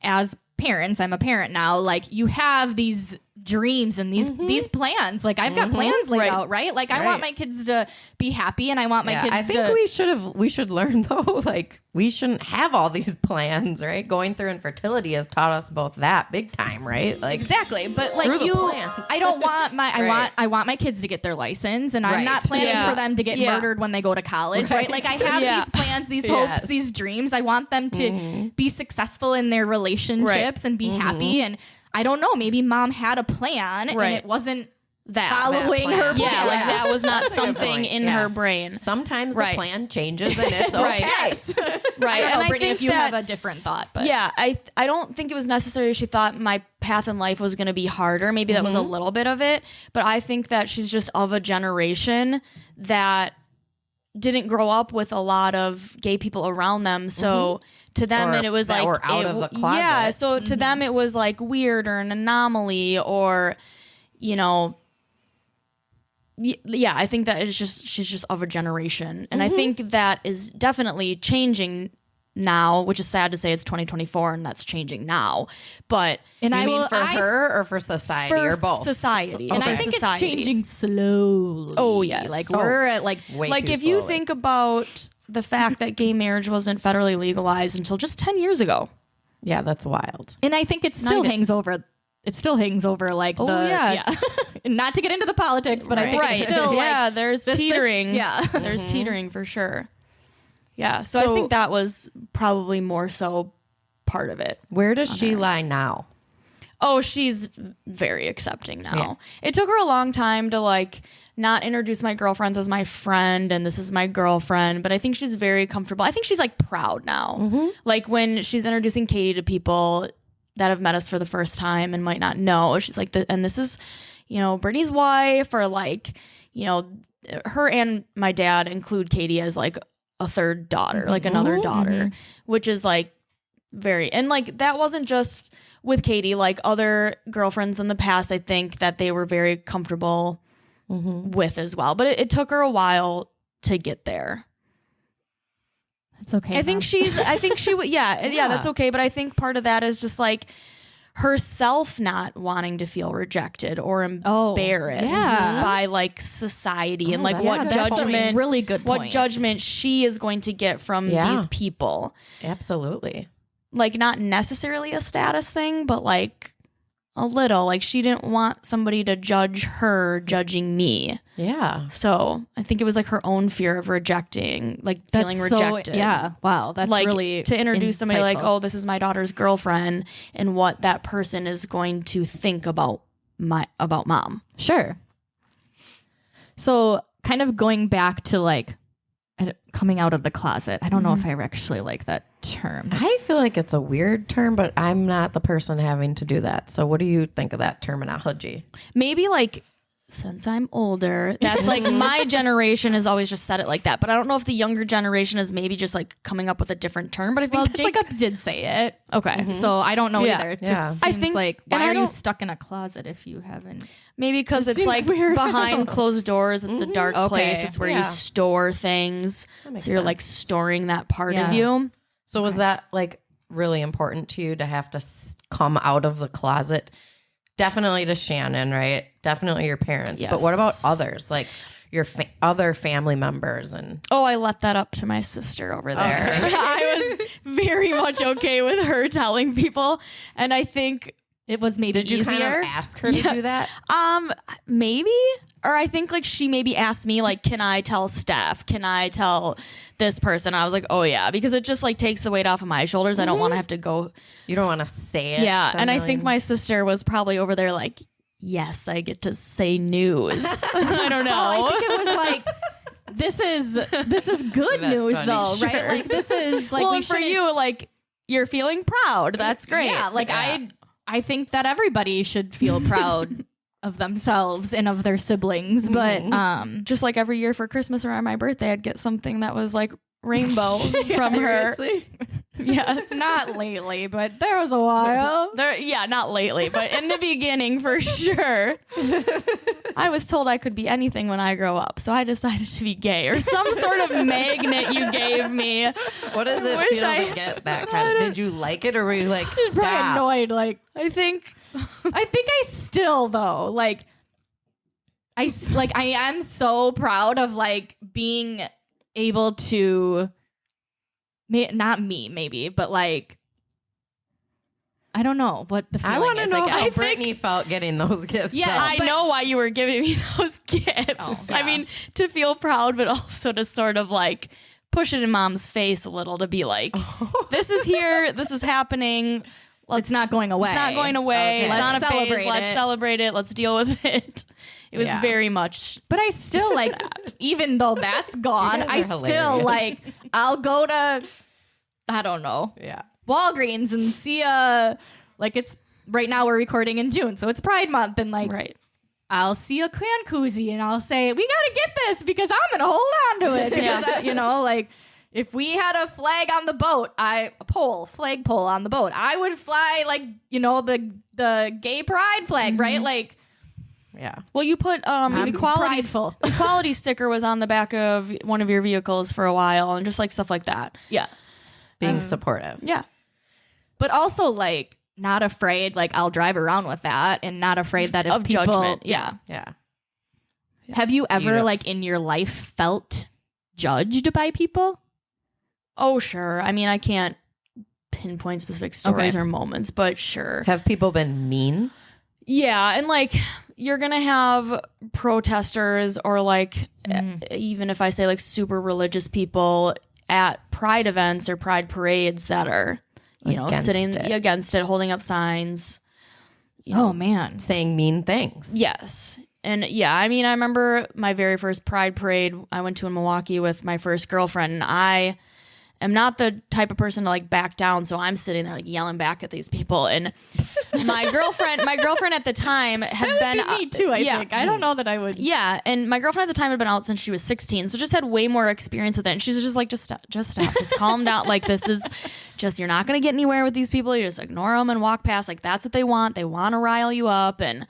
S1: as parents, I'm a parent now, like you have these dreams and these plans. Like I've got plans laid out, right? Like I want my kids to be happy and I want my kids
S2: I think we should learn though, like we shouldn't have all these plans, right? Going through infertility has taught us both that big time, right? Like
S1: exactly. But like I don't want my I want my kids to get their license, and I'm not planning for them to get murdered when they go to college, right? Like I have these plans, these hopes, these dreams. I want them to be successful in their relationships and be happy. And I don't know, maybe mom had a plan and it wasn't following her plan.
S4: Yeah, like that was not something in her brain.
S2: Sometimes the plan changes and it's okay.
S4: Right.
S1: Yes.
S4: Right.
S1: I don't know,
S4: and
S1: Brittany,
S4: I think
S1: if you have a different thought, but
S4: yeah, I don't think it was necessary. She thought my path in life was going to be harder. Maybe that was a little bit of it, but I think that she's just of a generation that didn't grow up with a lot of gay people around them. So to them, and it was like,
S2: were out of the closet.
S4: Yeah. So to them, it was like weird or an anomaly, or, you know, yeah, I think that she's just of a generation. And I think that is definitely changing now, which is sad to say it's 2024 and that's changing now. But
S2: you mean for her or for society or both?
S4: Society.
S1: And I think it's changing slowly.
S4: Oh, yes.
S1: Like we're at
S2: way too
S4: if you
S2: slowly.
S4: think about the fact that gay marriage wasn't federally legalized until just 10 years ago.
S2: Yeah, that's wild.
S1: And I think it still hangs over. It still hangs over like not to get into the politics, but I think it's still like,
S4: there's teetering. There's teetering for sure. Yeah, so I think that was probably more so part of it.
S2: Where does she lie now?
S4: Oh, she's very accepting now. Yeah. It took her a long time to like not introduce my girlfriends as my friend and this is my girlfriend, but I think she's very comfortable. I think she's like proud now. Like when she's introducing Katie to people that have met us for the first time and might not know, she's like, and this is, you know, Brittany's wife, or like, you know, her and my dad include Katie as like a third daughter, like another daughter, which is like very, and like that wasn't just with Katie, like other girlfriends in the past, I think that they were very comfortable with as well. But it took her a while to get there.
S1: It's okay.
S4: I think she would, that's okay. But I think part of that is just like herself not wanting to feel rejected or embarrassed by like society and like what judgment,
S1: really good point.
S4: What judgment she is going to get from these people.
S2: Absolutely.
S4: Like not necessarily a status thing, but like a little, like she didn't want somebody to judge her judging me.
S2: Yeah.
S4: So I think it was like her own fear of rejecting, like feeling rejected.
S1: Yeah. Wow. That's
S4: like
S1: really
S4: to introduce somebody like, oh, this is my daughter's girlfriend, and what that person is going to think about mom.
S1: Sure. So kind of going back to like coming out of the closet. I don't know if I actually like that term.
S2: I feel like it's a weird term, but I'm not the person having to do that. So what do you think of that terminology?
S4: Maybe like, since I'm older, that's like my generation has always just said it like that. But I don't know if the younger generation is maybe just like coming up with a different term. But I think
S1: Jacob did say it.
S4: Okay.
S1: So I don't know either. It just
S4: I
S1: seems
S4: think,
S1: like, why are you stuck in a closet if you haven't?
S4: Maybe because it's like weird. Behind closed doors. It's a dark place. It's where you store things. So you're like storing that part of you.
S2: So was that like really important to you to have to come out of the closet? Definitely to Shannon, right? Definitely your parents. Yes. But what about others? Like your other family members? And
S4: I left that up to my sister over there. Okay. I was very much okay with her telling people. And I think
S1: it was maybe
S2: Did you
S1: easier.
S2: kind of ask her to do that?
S4: Maybe. Or I think like she maybe asked me like, can I tell Steph? Can I tell this person? I was like, oh yeah, because it just like takes the weight off of my shoulders. I don't want to have to go.
S2: You don't want to say it.
S4: Yeah. And I think my sister was probably over there like, yes, I get to say news. I don't know.
S1: I think it was like, this is good news funny. Though, sure. Right? Like this is like,
S4: well, for you, like you're feeling proud. That's great.
S1: Yeah. Like I think that everybody should feel proud of themselves and of their siblings. But
S4: Just like every year for Christmas or on my birthday, I'd get something that was like rainbow from her. Yes.
S1: not lately, but there was a while.
S4: Not lately, but in the beginning for sure. I was told I could be anything when I grow up, so I decided to be gay or some sort of magnet you gave me.
S2: What does it feel to get that kind of? Did you like it or were you like, stop?
S1: Annoyed, like
S4: I think
S1: I still though, like I am so proud of like being able to, not me maybe, but like I don't know what the feeling
S2: I want to
S1: is.
S2: know
S1: Like,
S2: how Brittany felt getting those gifts.
S1: Yeah,
S2: though.
S4: I know why you were giving me those gifts.
S1: Oh, yeah.
S4: I mean, to feel proud, but also to sort of like push it in mom's face a little to be like, this is here, this is happening.
S1: It's not going away.
S4: It's not going away.
S1: Okay.
S4: It's not a phase.
S1: Celebrate
S4: Let's
S1: it.
S4: celebrate it. Let's deal with it. It was very much.
S1: But I still like, even though that's gone,
S2: You guys
S1: I
S2: are
S1: still
S2: hilarious.
S1: like, I'll go to, I don't know,
S2: Yeah.
S1: Walgreens and see like it's right now we're recording in June, so it's Pride Month, and like
S4: Right.
S1: I'll see a can koozie and I'll say, we gotta get this because I'm gonna hold on to it because you know, like if we had a flag on the boat, flag pole on the boat, I would fly like, you know, the gay pride flag, right? Like,
S2: Yeah.
S4: Well, you put
S1: prideful.
S4: equality sticker was on the back of one of your vehicles for a while, and just like stuff like that.
S1: yeah.
S2: Being supportive.
S4: Yeah.
S1: But also like not afraid, like I'll drive around with that and not afraid that if
S4: Of
S1: people,
S4: judgment.
S1: Yeah.
S2: Yeah.
S1: Have you ever
S2: don't-
S1: like in your life felt judged by people?
S4: Oh, sure. I mean, I can't pinpoint specific stories or moments, but sure.
S2: Have people been mean?
S4: Yeah, and like you're gonna have protesters or like even if I say like super religious people at pride events or pride parades that are, you know,
S2: Against
S4: sitting
S2: it.
S4: against it, holding up signs. You know,
S1: Oh man.
S2: Saying mean things.
S4: yes. And yeah, I mean, I remember my very first pride parade I went to in Milwaukee with my first girlfriend, and I am not the type of person to like back down, so I'm sitting there like yelling back at these people. And my girlfriend at the time had been
S1: Me too, I think. I don't know that I would.
S4: Yeah, and my girlfriend at the time had been out since she was 16, so just had way more experience with it. And she's just like, just stop, just calm down. Like, this is just, you're not going to get anywhere with these people. You just ignore them and walk past. Like, that's what they want. They want to rile you up. And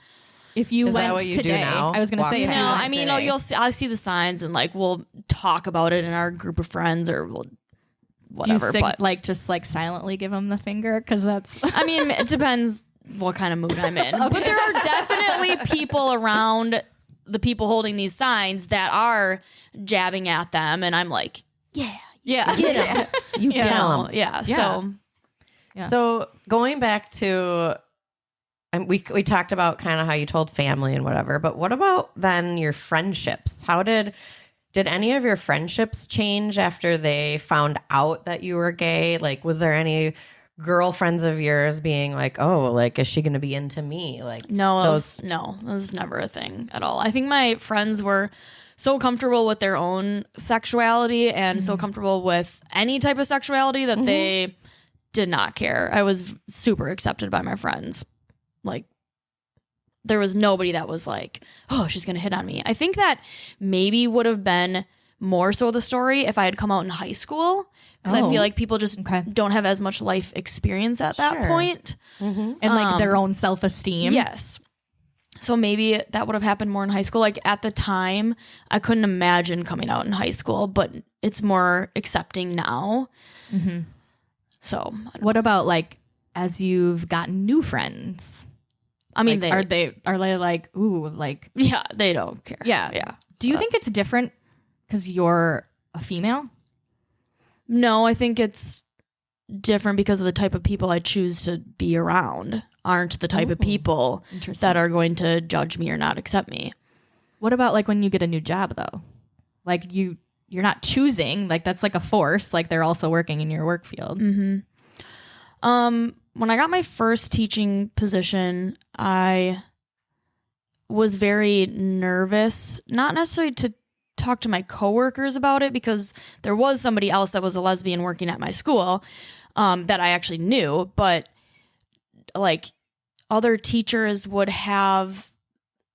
S1: If you
S2: Is that
S1: went
S2: what you do
S1: today,
S2: now?
S1: I was going to
S2: Walk
S1: say, if
S2: past?
S1: you
S4: no,
S1: went
S4: I mean,
S1: today.
S4: you'll see, I'll see the signs and like we'll talk about it in our group of friends or we'll
S1: Do you
S4: whatever. But
S1: like just like silently give them the finger because that's
S4: I mean, it depends what kind of mood I'm in. But there are definitely people around the people holding these signs that are jabbing at them, and I'm like, yeah,
S1: yeah.
S4: get 'em.
S2: You
S1: Yeah.
S2: tell them.
S4: Yeah.
S1: Yeah.
S4: So
S1: Yeah.
S2: So going back to, we talked about kind of how you told family and whatever, but what about then your friendships? How did any of your friendships change after they found out that you were gay? Like, was there any girlfriends of yours being like, oh, like, is she going to be into me? Like,
S4: no, it was never a thing at all. I think my friends were so comfortable with their own sexuality and so comfortable with any type of sexuality that they did not care. I was super accepted by my friends. Like, there was nobody that was like, oh, she's going to hit on me. I think that maybe would have been more so the story if I had come out in high school, because I
S1: Oh.
S4: feel like people just
S1: Okay.
S4: don't have as much life experience at that
S2: Sure.
S4: point.
S1: and like their own self-esteem.
S4: Yes. So maybe that would have happened more in high school. Like at the time, I couldn't imagine coming out in high school, but it's more accepting now. So,
S1: What about like as you've gotten new friends?
S4: I mean,
S1: Like, are they like, ooh, like,
S4: yeah, they don't care.
S1: yeah.
S4: Yeah.
S1: Do you think it's different because you're a female?
S4: No, I think it's different because of the type of people I choose to be around aren't the type of people
S1: Interesting.
S4: that are going to judge me or not accept me.
S1: What about like when you get a new job though? Like you're not choosing, like that's like a force, like they're also working in your work field.
S4: When I got my first teaching position, I was very nervous, not necessarily to talk to my coworkers about it, because there was somebody else that was a lesbian working at my school that I actually knew, but like other teachers would have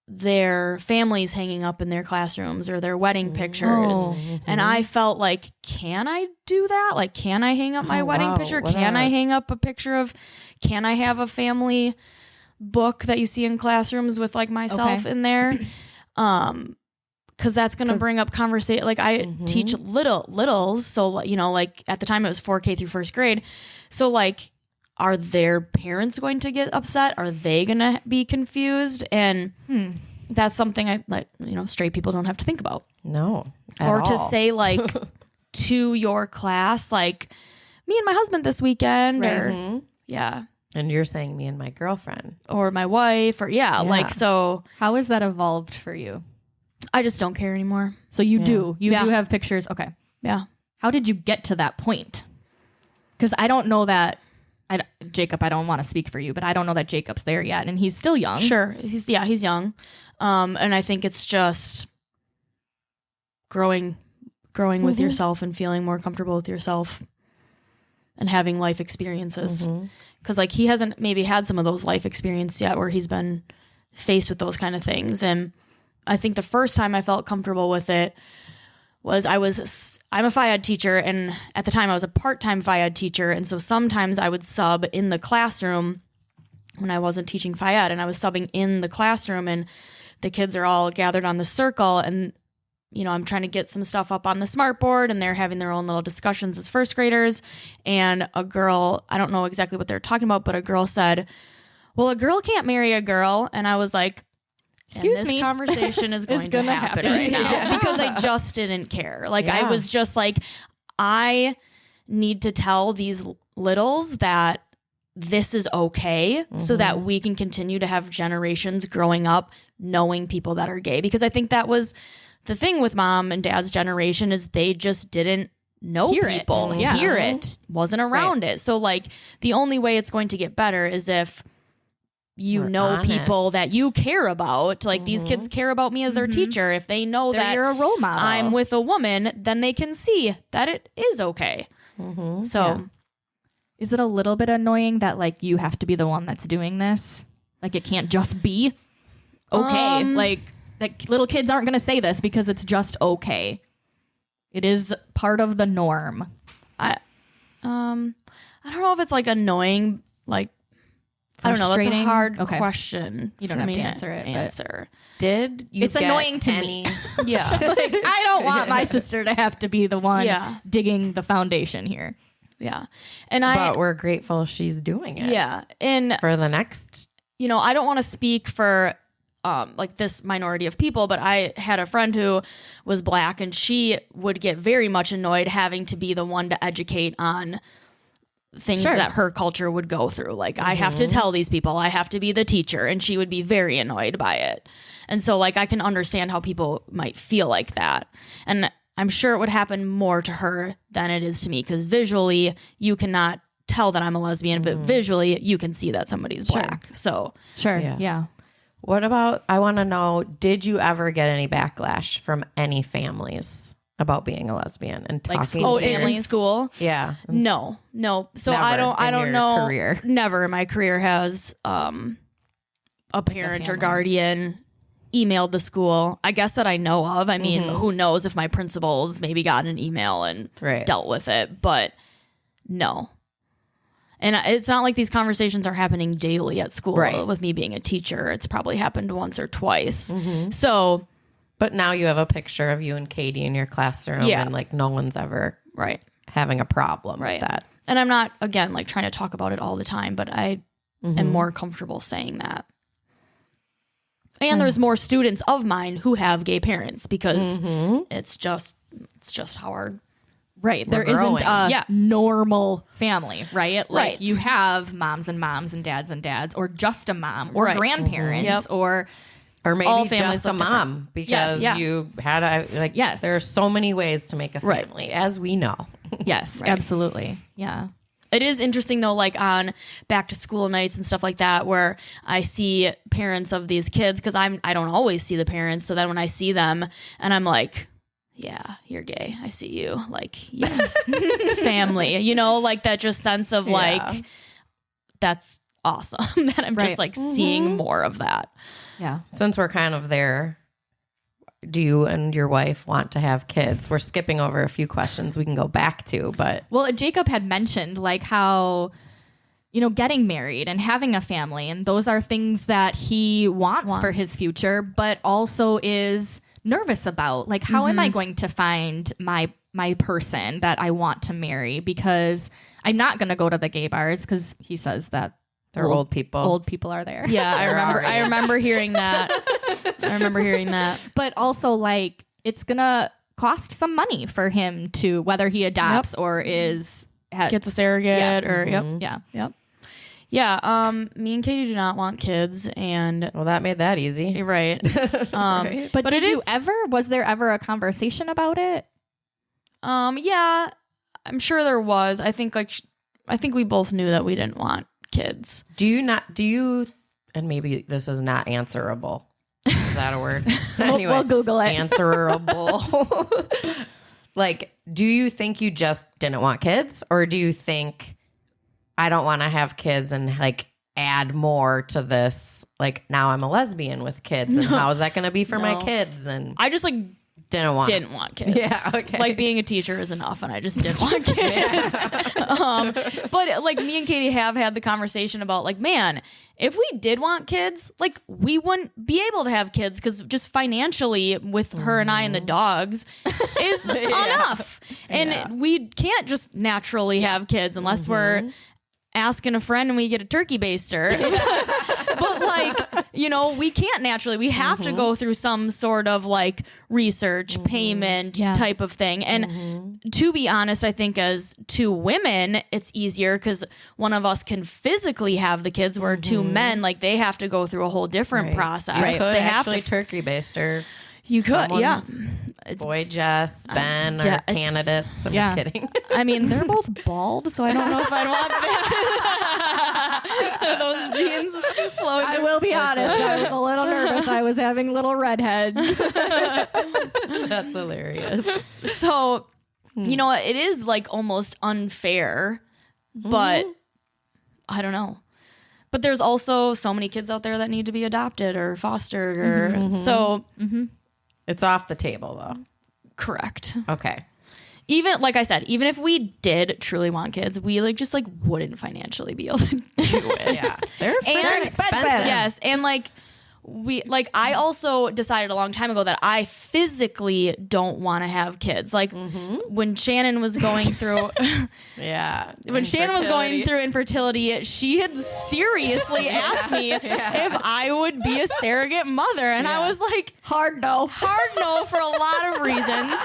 S4: their families hanging up in their classrooms or their wedding pictures. And I felt like, can I do that? Like, can I hang up my wedding picture? Can I hang up a picture of, can I have a family book that you see in classrooms with like myself in there? Because that's going to bring up conversation. Like I teach littles. So, you know, like at the time it was 4K through first grade. So like, are their parents going to get upset? Are they going to be confused? And that's something I like, you know, straight people don't have to think about.
S2: No.
S4: Or to say like to your class, like me and my husband this weekend or
S2: And you're saying me and my girlfriend.
S4: Or my wife or like, so.
S1: How has that evolved for you?
S4: I just don't care anymore.
S1: So you do have pictures. Okay.
S4: Yeah.
S1: How did you get to that point? Because I don't know that. Jacob, I don't want to speak for you, but I don't know that Jacob's there yet, and he's still young.
S4: Sure, he's young, and I think it's just growing with yourself and feeling more comfortable with yourself, and having life experiences. Because like he hasn't maybe had some of those life experiences yet, where he's been faced with those kind of things, and I think the first time I felt comfortable with it was I'm a Phi Ed teacher, and at the time I was a part-time Phi Ed teacher, and so sometimes I would sub in the classroom when I wasn't teaching Phi Ed, and I was subbing in the classroom, and the kids are all gathered on the circle, and you know, I'm trying to get some stuff up on the smart board, and they're having their own little discussions as first graders, and a girl, I don't know exactly what they're talking about, but a girl said, well, a girl can't marry a girl, and I was like,
S1: Excuse me.
S4: Conversation is going to happen right now because I just didn't care. Like I was just like, I need to tell these littles that this is okay so that we can continue to have generations growing up knowing people that are gay. Because I think that was the thing with mom and dad's generation is they just didn't know people, hear it, wasn't around it. So like the only way it's going to get better is if you know honest. People that you care about, like these kids care about me as their teacher. If they know that
S1: you're a role model,
S4: I'm with a woman, then they can see that it is okay. So
S1: is it a little bit annoying that like you have to be the one that's doing this? Like it can't just be okay. Like little kids aren't going to say this because it's just okay. It is part of the norm.
S4: I don't know if it's like annoying, like, I don't know. That's a hard question.
S1: You don't have to answer it.
S2: Did you?
S1: It's annoying to me.
S4: Yeah.
S1: Like I don't want my sister to have to be the one digging the foundation here.
S4: Yeah.
S2: But we're grateful she's doing it.
S4: Yeah. And
S2: for the next,
S4: you know, I don't want to speak for like this minority of people, but I had a friend who was Black, and she would get very much annoyed having to be the one to educate on things that her culture would go through. Like I have to tell these people, I have to be the teacher, and she would be very annoyed by it. And so like I can understand how people might feel like that. And I'm sure it would happen more to her than it is to me, because visually you cannot tell that I'm a lesbian, but visually you can see that somebody's Black. So
S1: yeah.
S2: What about, I want to know, did you ever get any backlash from any families about being a lesbian and talking
S4: in school?
S2: Yeah.
S4: No. So
S2: never
S4: I don't know.
S2: Career.
S4: Never in my career has a parent or guardian emailed the school. I guess that I know of. I mean, who knows if my principals maybe got an email and dealt with it, but no. And it's not like these conversations are happening daily at school with me being a teacher. It's probably happened once or twice. So,
S2: but now you have a picture of you and Katie in your classroom, and like no one's ever having a problem with that.
S4: And I'm not, again, like trying to talk about it all the time, but I am more comfortable saying that. And there's more students of mine who have gay parents, because it's just how our
S1: there isn't a normal family, right? Like you have moms and dads, or just a mom, or grandparents, or
S2: maybe
S1: all families
S2: just a mom, because you had a there are so many ways to make a family, as we know.
S1: Yes, absolutely. Yeah.
S4: It is interesting though, like on back to school nights and stuff like that, where I see parents of these kids, because I don't always see the parents. So then when I see them and I'm like, yeah, you're gay, I see you. Like, yes, family, you know, like that just sense of like, that's awesome that I'm just like seeing more of that.
S1: Yeah.
S2: Since we're kind of there, do you and your wife want to have kids? We're skipping over a few questions we can go back to, but
S1: Well, Jacob had mentioned like how, getting married and having a family, and those are things that he wants for his future, but also is nervous about. Like, how am I going to find my person that I want to marry? Because I'm not going to go to the gay bars because he says that
S2: they're old people.
S1: Old people are there.
S4: Yeah, I remember hearing that.
S1: But also, like, it's going to cost some money for him to, whether he adopts or gets
S4: a surrogate or
S1: Yeah.
S4: Yeah, me and Katie do not want kids, and
S2: Well, that made that easy.
S4: right.
S2: Right.
S1: But was there ever a conversation about it?
S4: Yeah, I'm sure there was. I think we both knew that we didn't want kids.
S2: And maybe this is not answerable. Is that a word? Anyway,
S1: we'll Google it.
S2: Answerable. Like, do you think you just didn't want kids, or do you think I don't want to have kids and like add more to this? Like, now I'm a lesbian with kids, and how is that going to be for my kids? And
S4: I just like
S2: didn't want
S4: kids.
S2: Yeah, okay.
S4: Like, being a teacher is enough, and I just didn't want kids. But like, me and Katie have had the conversation about like, man, if we did want kids, like, we wouldn't be able to have kids because just financially with her and I and the dogs is enough. And we can't just naturally have kids unless we're asking a friend and we get a turkey baster. But like, we can't naturally. We have to go through some sort of like research, payment type of thing. And to be honest, I think as two women, it's easier because one of us can physically have the kids, where two men, like, they have to go through a whole different process.
S2: You could
S4: They have
S2: actually
S4: to.
S2: turkey baster.
S4: You could, yeah.
S2: Boy, Jess, Ben are candidates. I'm just kidding.
S4: I mean, they're both bald, so I don't know if I'd want that. Those genes flowing.
S1: I will be honest. I was a little nervous. I was having little redheads.
S2: That's hilarious.
S4: So, it is like almost unfair, but I don't know. But there's also so many kids out there that need to be adopted or fostered or so.
S2: It's off the table, though.
S4: Correct.
S2: Okay.
S4: Even, like I said, even if we did truly want kids, we wouldn't financially be able to do it.
S2: Yeah. They're
S1: And expensive.
S4: Yes. And I also decided a long time ago that I physically don't want to have kids. Like when Shannon was going through when Shannon was going through infertility, she had seriously asked me if I would be a surrogate mother, and I was like, hard no for a lot of reasons,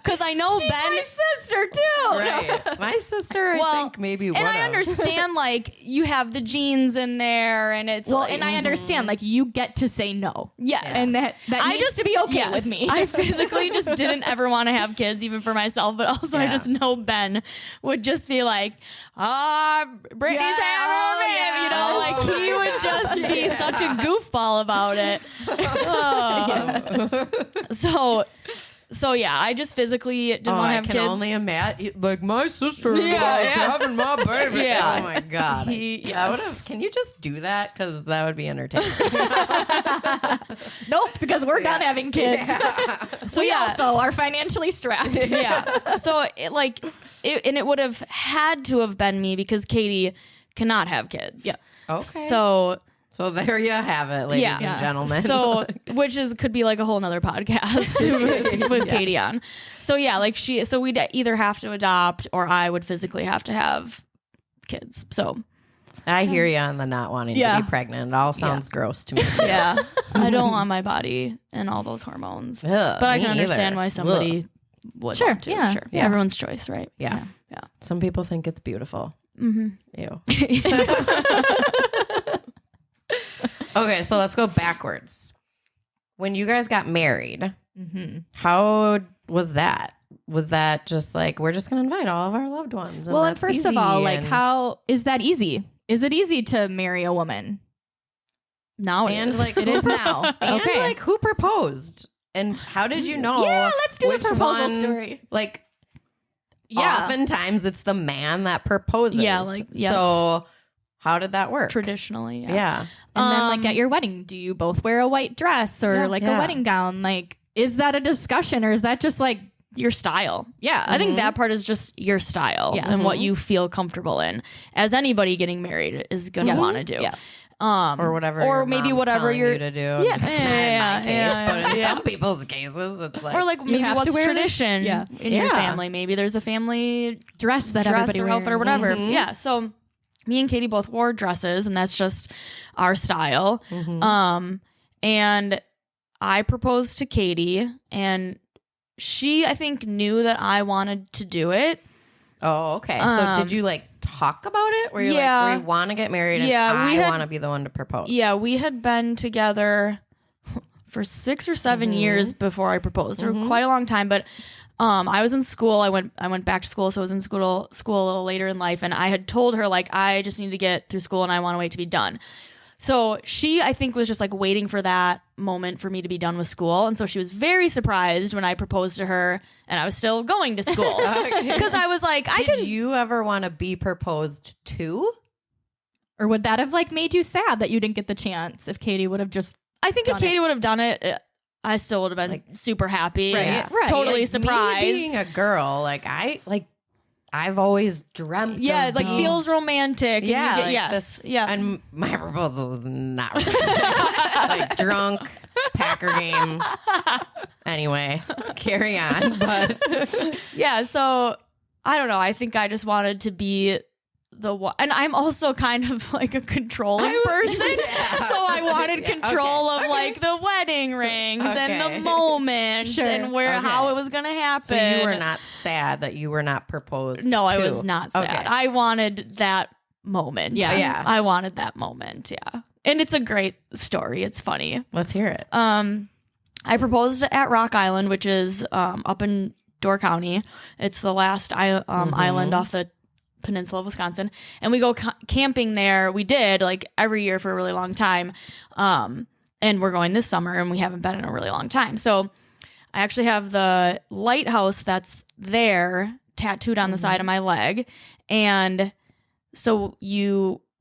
S4: because I know
S1: She's
S4: Ben,
S1: my sister too.
S2: Right. My sister, I think maybe would.
S4: and I understand, like, you have the genes in there, and it's
S1: And I understand, like, you get to say no.
S4: yes,
S1: And that needs to be okay with me.
S4: I physically just didn't ever want to have kids, even for myself, but also I just know Ben would just be like, Brittany's having a baby, he would just be such a goofball about it. So yeah, I just physically didn't want to have
S2: I can
S4: kids.
S2: only imagine, like, my sister was having my baby.
S4: Yeah.
S2: Oh my God. Can you just do that? Because that would be entertaining.
S1: Nope, because we're done having kids.
S4: So
S1: We also are financially strapped.
S4: yeah. So it would have had to have been me, because Katie cannot have kids. Yeah.
S2: Okay. So there you have it, ladies and gentlemen.
S4: So, could be like a whole nother podcast with Katie on. So yeah, so we'd either have to adopt, or I would physically have to have kids. So
S2: I hear you on the not wanting to be pregnant. It all sounds gross to me. Too.
S4: yeah, I don't want my body and all those hormones.
S2: Ugh,
S4: but I can
S2: me
S4: understand
S2: either.
S4: why somebody would want to.
S1: Yeah.
S4: Sure.
S2: Yeah.
S4: Everyone's choice, right?
S2: Yeah.
S4: Yeah.
S2: Some people think it's beautiful. Ew. Okay, so let's go backwards. When you guys got married, how was that? Was that just like, we're just going to invite all of our loved ones? And
S1: Well,
S2: that's
S1: first of
S2: easy,
S1: all, like,
S2: and-
S1: how is that easy? Is it easy to marry a woman?
S4: Now it
S2: And
S4: is.
S2: like,
S1: It is now.
S2: and
S1: Okay.
S2: like, who proposed? And how did you know?
S1: Yeah, let's do a
S2: which
S1: proposal
S2: one?
S1: story.
S2: Like,
S1: Yeah.
S2: oftentimes it's the man that proposes.
S4: Yeah, like, yes.
S2: So How did that work?
S4: traditionally.
S2: Yeah.
S1: And then like at your wedding, do you both wear a white dress or a wedding gown? Like, is that a discussion or is that just like
S4: Your style.
S1: Yeah.
S4: I think that part is just your style and what you feel comfortable in, as anybody getting married is going to want to do.
S1: Yeah.
S2: Or whatever.
S4: or
S2: your
S4: maybe
S2: mom's
S4: whatever
S2: telling
S4: you're
S2: you to do.
S4: Yeah,
S2: Just
S4: yeah,
S2: not in my case, but in
S4: yeah.
S2: some people's cases, it's like
S4: or like maybe
S1: have to
S4: what's
S1: wear this?
S4: tradition
S1: Yeah.
S4: in your
S2: Yeah.
S4: family. Maybe there's a family
S1: dress that
S4: dress
S1: everybody
S4: or
S1: wears.
S4: outfit or whatever. Yeah. So me and Katie both wore dresses, and that's just our style. And I proposed to Katie, and she, I think, knew that I wanted to do it.
S2: Oh, okay. So did you like talk about it? Were you
S4: yeah.
S2: like, we want to get married and
S4: Yeah, we
S2: I
S4: had-
S2: want to be the one to propose?
S4: Yeah, we had been together for 6 or 7 years before I proposed. For quite a long time, but I was in school. I went back to school, so I was in school a little later in life, and I had told her like I just need to get through school and I want to wait to be done. So she, I think, was just like waiting for that moment for me to be done with school, and so she was very surprised when I proposed to her and I was still going to school because I was like,
S2: Did you ever want to be proposed to?
S1: Or would that have like made you sad that you didn't get the chance if Katie would have just
S4: I think if Katie would have done it, I still would have been
S2: Like-
S4: super happy,
S1: Right.
S4: and
S1: Right.
S4: totally
S2: Like,
S4: surprised.
S2: Me being a girl, I've always dreamt.
S4: Yeah,
S2: of
S4: it like
S2: being-
S4: feels romantic. And
S2: Yeah,
S4: you get,
S2: like
S4: yes,
S2: this-
S4: yeah.
S2: And my proposal was not romantic. Like drunk, Packer game. Anyway, carry on. But
S4: Yeah, so I don't know. I think I just wanted to be the one, and I'm also kind of like a controlling person,
S2: Yeah.
S4: so I wanted
S2: Yeah,
S4: control
S2: okay.
S4: of like the wedding rings and
S2: Okay.
S4: the moment
S1: Sure.
S4: and where
S2: Okay.
S4: how it was gonna happen.
S2: so you were not sad that you were not proposed
S4: No, I
S2: to.
S4: was not sad.
S2: Okay.
S4: I wanted that moment.
S1: Yeah.
S2: Yeah.
S4: I wanted that moment. Yeah, and it's a great story. It's funny.
S2: Let's hear it.
S4: I proposed at Rock Island, which is up in Door County. It's the last island off the peninsula of Wisconsin, and we go camping there. We did like every year for a really long time, and we're going this summer, and we haven't been in a really long time. So I actually have the lighthouse that's there tattooed on the side of my leg, and so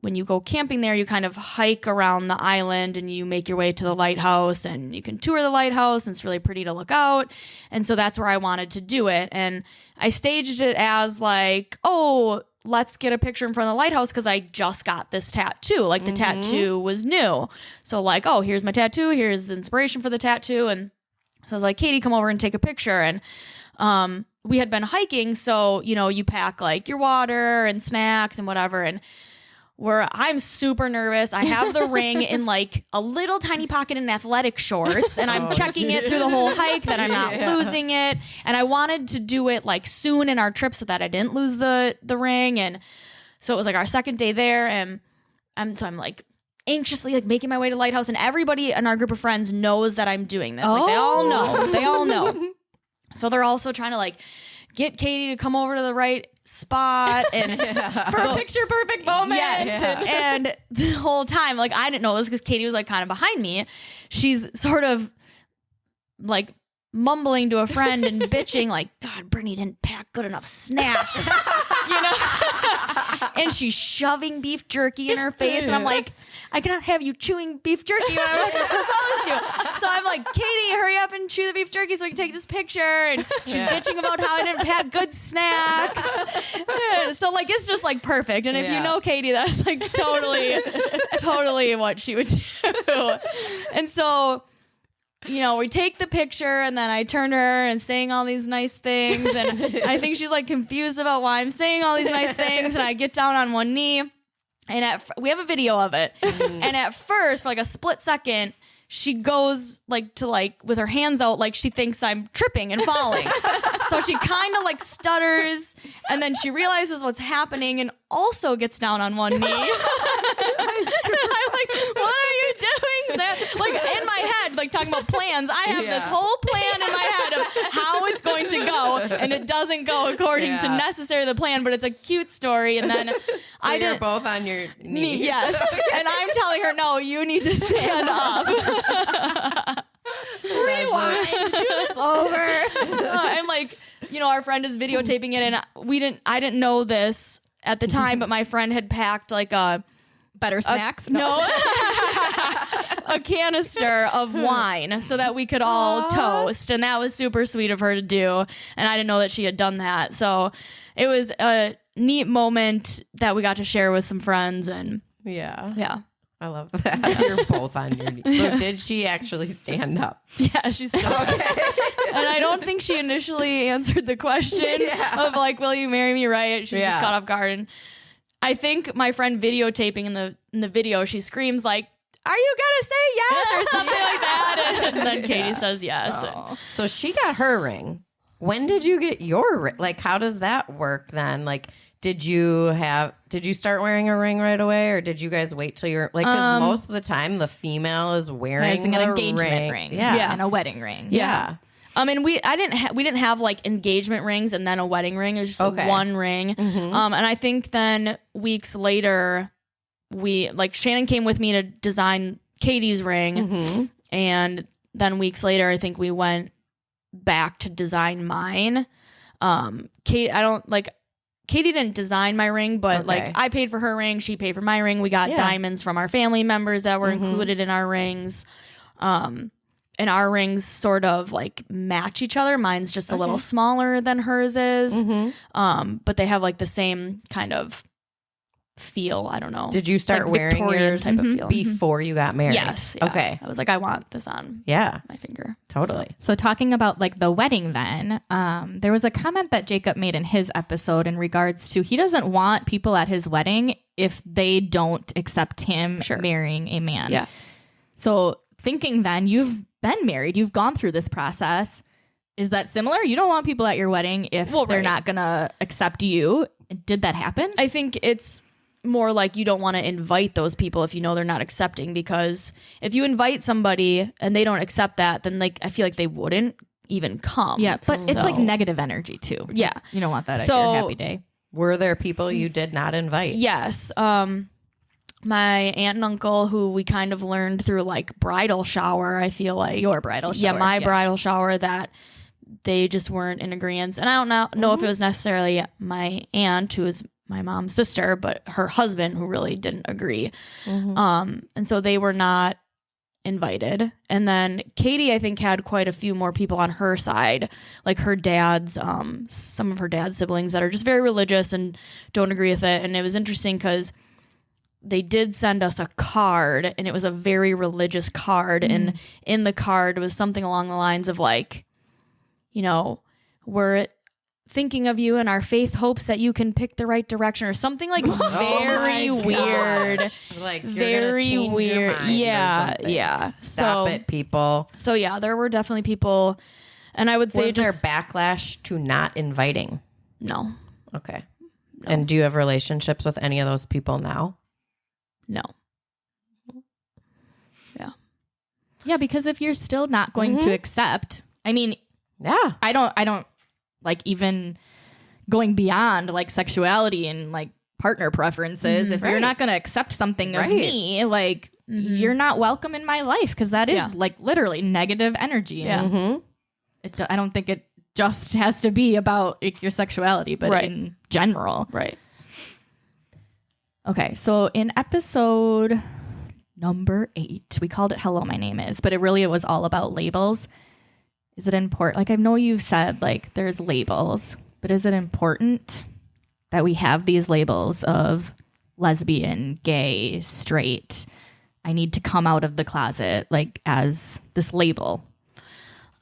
S4: when you go camping there, you kind of hike around the island and you make your way to the lighthouse, and you can tour the lighthouse, and it's really pretty to look out. And so that's where I wanted to do it. And I staged it as like, oh, let's get a picture in front of the lighthouse because I just got this tattoo. Like the tattoo was new. So like, oh, here's my tattoo. Here's the inspiration for the tattoo. And so I was like, Katie, come over and take a picture. And we had been hiking. So, you pack like your water and snacks and whatever. And where I'm super nervous. I have the ring in like a little tiny pocket in athletic shorts, and I'm checking it through the whole hike that I'm not losing it. And I wanted to do it like soon in our trip so that I didn't lose the ring. And so it was like our second day there, and I'm like anxiously like making my way to Lighthouse, and everybody in our group of friends knows that I'm doing this. Like they all know. So they're also trying to like get Katie to come over to the right spot and
S1: for a picture perfect moment?
S4: Yes. And the whole time, like I didn't know this because Katie was like kind of behind me. She's sort of like mumbling to a friend and bitching like, God, Brittany didn't pack good enough snacks. And she's shoving beef jerky in her face. And I'm like, I cannot have you chewing beef jerky when I'm going to propose to you. So I'm like, Katie, hurry up and chew the beef jerky so we can take this picture. And she's bitching about how I didn't pack good snacks. So like, it's just like perfect. And if you know Katie, that's like totally what she would do. And so, we take the picture, and then I turn to her and saying all these nice things. And I think she's like confused about why I'm saying all these nice things. And I get down on one knee, and we have a video of it. And at first, for like a split second, she goes like to like with her hands out, like she thinks I'm tripping and falling. So she kind of like stutters, and then she realizes what's happening and also gets down on one knee. And I'm like, what are you doing? Like in my head, like talking about plans, I have this whole plan in my head of how it's going to go, and it doesn't go according to necessarily the plan, but it's a cute story. And then
S2: You're both on your knees.
S4: Yes. And I'm telling her, no, you need to stand up.
S1: Rewind. Do this over.
S4: And like, our friend is videotaping it, and I didn't know this at the time, but my friend had packed like a
S1: Better snacks?
S4: No. A canister of wine so that we could all toast. And that was super sweet of her to do. And I didn't know that she had done that. So it was a neat moment that we got to share with some friends. And
S2: yeah. I love that. You're both on your knees. So did she actually stand up?
S4: Yeah, she stood up. And I don't think she initially answered the question of like, will you marry me, right? She just caught off guard. And I think my friend videotaping in the video, she screams like, are you gonna say yes or something like that? And then Katie says yes.
S2: So she got her ring. When did you get your ring? Like, how does that work then? Like, did you start wearing a ring right away, or did you guys wait till you're like? Because most of the time, the female is wearing
S1: an engagement ring, and a wedding ring.
S4: Yeah. And we didn't have like engagement rings and then a wedding ring. It was just one ring. And I think then weeks later, Shannon came with me to design Katie's ring, and then weeks later, I think we went back to design mine. Katie didn't design my ring, but like I paid for her ring, she paid for my ring. We got diamonds from our family members that were included in our rings. And our rings sort of like match each other. Mine's just a little smaller than hers is. But they have like the same kind of feel. I don't know.
S2: Did you start wearing
S4: Victorian
S2: yours
S4: type of feel.
S2: before you got married?
S4: Yes. Yeah.
S2: Okay.
S4: I was like, I want this on my finger.
S2: Totally.
S1: So talking about like the wedding then, there was a comment that Jacob made in his episode in regards to he doesn't want people at his wedding if they don't accept him marrying a man.
S4: Yeah.
S1: So thinking then you've been married, you've gone through this process. Is that similar? You don't want people at your wedding if they're not going to accept you. Did that happen?
S4: I think it's more like you don't want to invite those people if you know they're not accepting, because if you invite somebody and they don't accept that, then like I feel like they wouldn't even come.
S1: Yeah, but it's like negative energy too.
S4: Yeah.
S1: You don't want that at your happy day.
S2: Were there people you did not invite?
S4: Yes. My aunt and uncle, who we kind of learned through like bridal shower, I feel like.
S1: Your bridal shower.
S4: Yeah, my bridal shower, that they just weren't in agreement. And I don't know if it was necessarily my aunt, who is my mom's sister, but her husband, who really didn't agree. And so they were not invited. And then Katie, I think, had quite a few more people on her side, like her dad's, some of her dad's siblings that are just very religious and don't agree with it. And it was interesting because they did send us a card, and it was a very religious card. And in the card was something along the lines of like, you know, we're thinking of you, and our faith hopes that you can pick the right direction, or something like very weird.
S2: Like
S4: very weird. Yeah.
S2: Stop it, people.
S4: So yeah, there were definitely people, and I would say
S2: was there backlash to not inviting?
S4: No.
S2: Okay. No. And do you have relationships with any of those people now?
S4: No.
S1: Yeah, because if you're still not going to accept, I mean, I don't like even going beyond like sexuality and like partner preferences. If you're not going to accept something of me, like you're not welcome in my life, because that is like literally negative energy.
S4: Yeah.
S1: I don't think it just has to be about like, your sexuality, but in general.
S4: Right.
S1: Okay, so in episode number 8, we called it Hello, My Name Is, but it was all about labels. Is it important? Like, I know you've said like there's labels, but is it important that we have these labels of lesbian, gay, straight? I need to come out of the closet like as this label.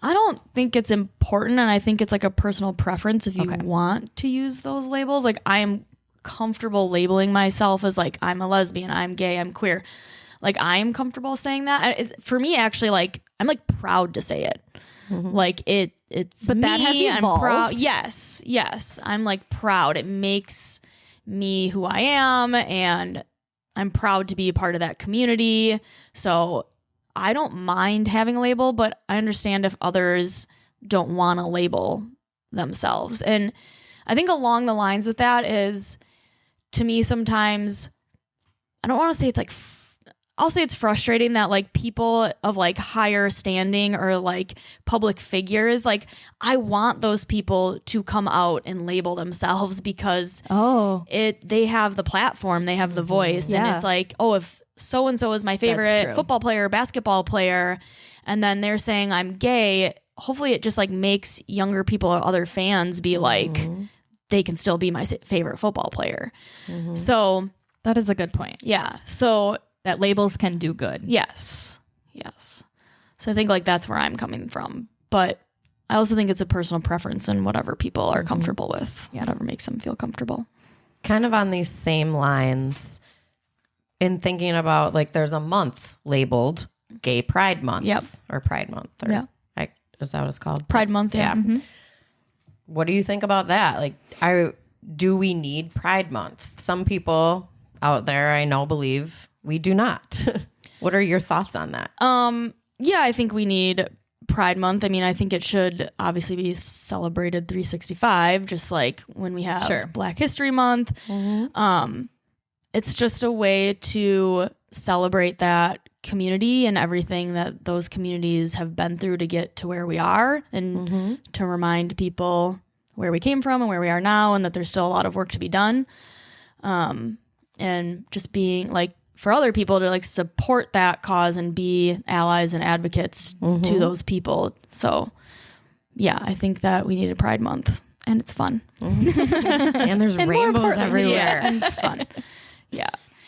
S4: I don't think it's important, and I think it's like a personal preference if you want to use those labels. Like, I am comfortable labeling myself as like I'm a lesbian, I'm gay, I'm queer. Like, I am comfortable saying that. For me, actually, like I'm like proud to say it. Like it's
S1: but
S4: me.
S1: That has evolved.
S4: I'm proud. Yes. I'm like proud. It makes me who I am, and I'm proud to be a part of that community. So I don't mind having a label, but I understand if others don't want to label themselves. And I think along the lines with that is, to me, sometimes I don't want to say it's like I'll say it's frustrating that like people of like higher standing or like public figures, like I want those people to come out and label themselves because they have the platform, they have the voice, and it's like, oh, if so and so is my favorite football player, basketball player, and then they're saying I'm gay, hopefully it just like makes younger people or other fans be like, they can still be my favorite football player. So
S1: that is a good point.
S4: Yeah. So
S1: that labels can do good.
S4: Yes. So I think like that's where I'm coming from. But I also think it's a personal preference and whatever people are comfortable with, whatever makes them feel comfortable.
S2: Kind of on these same lines, in thinking about like there's a month labeled Gay Pride Month. Or Pride Month. Or, is that what it's called?
S4: Pride Month, yeah.
S2: What do you think about that? Like, do we need Pride Month? Some people out there I know believe we do not. What are your thoughts on that?
S4: Yeah, I think we need Pride Month. I mean, I think it should obviously be celebrated 365, just like when we have Black History Month. It's just a way to celebrate that community and everything that those communities have been through to get to where we are, and to remind people where we came from and where we are now, and that there's still a lot of work to be done. And just being like, for other people to like support that cause and be allies and advocates to those people. So yeah, I think that we need a Pride Month, and it's fun.
S2: And there's rainbows everywhere.
S4: And it's fun.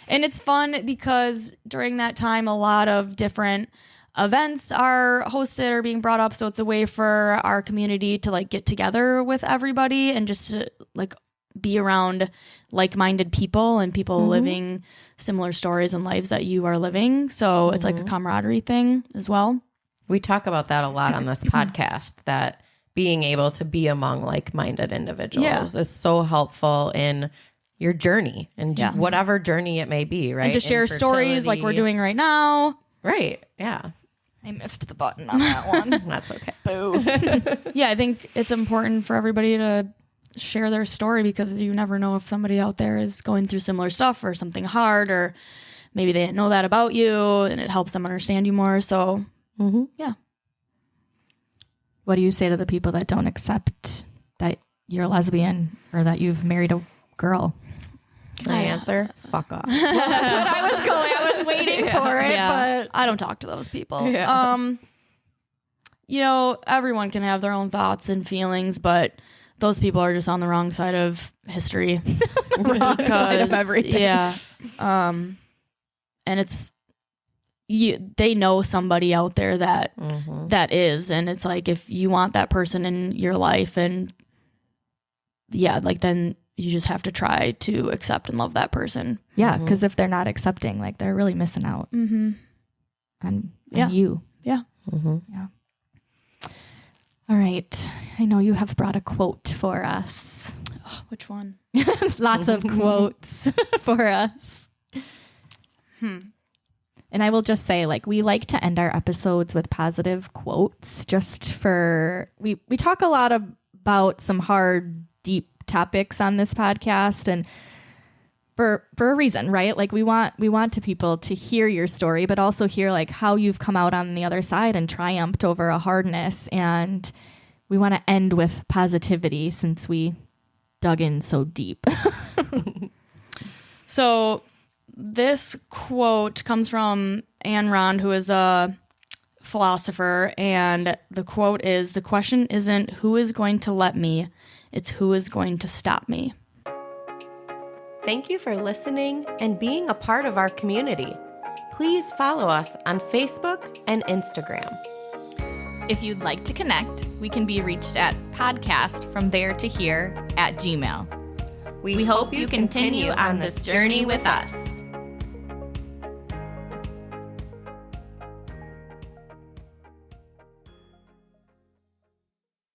S4: And it's fun because during that time, a lot of different events are hosted or being brought up. So it's a way for our community to like get together with everybody and just to like be around like-minded people and people living similar stories and lives that you are living. So it's like a camaraderie thing as well.
S2: We talk about that a lot on this podcast, that being able to be among like-minded individuals is so helpful in your journey and whatever journey it may be, right?
S4: And to share stories like we're doing right now.
S2: Right. Yeah.
S1: I missed the button on that one.
S2: That's okay.
S1: Boo.
S4: Yeah, I think it's important for everybody to share their story, because you never know if somebody out there is going through similar stuff or something hard, or maybe they didn't know that about you, and it helps them understand you more. So yeah.
S1: What do you say to the people that don't accept that you're lesbian or that you've married a girl?
S2: Can I answer? Fuck off.
S1: Well, that's what I was going. I was waiting for it, but
S4: I don't talk to those people. You know, everyone can have their own thoughts and feelings, but those people are just on the wrong side of history.
S1: Wrong side of everything.
S4: Yeah. And it's, they know somebody out there that that is, and it's like, if you want that person in your life, and like then you just have to try to accept and love that person.
S1: Yeah, because if they're not accepting, like they're really missing out. And you.
S4: Yeah.
S1: Yeah. All right. I know you have brought a quote for us.
S4: Oh, which one?
S1: Lots of quotes for us. And I will just say, like, we like to end our episodes with positive quotes, just for, we talk a lot about some hard, deep topics on this podcast, and for a reason, right? Like we want to people to hear your story, but also hear like how you've come out on the other side and triumphed over a hardness. And we want to end with positivity, since we dug in so deep.
S4: So this quote comes from Ayn Rand, who is a philosopher, and the quote is, "The question isn't who is going to let me, it's who is going to stop me."
S2: Thank you for listening and being a part of our community. Please follow us on Facebook and Instagram.
S3: If you'd like to connect, we can be reached at podcastfromtheretohere@gmail.com. We hope you continue on this journey with us.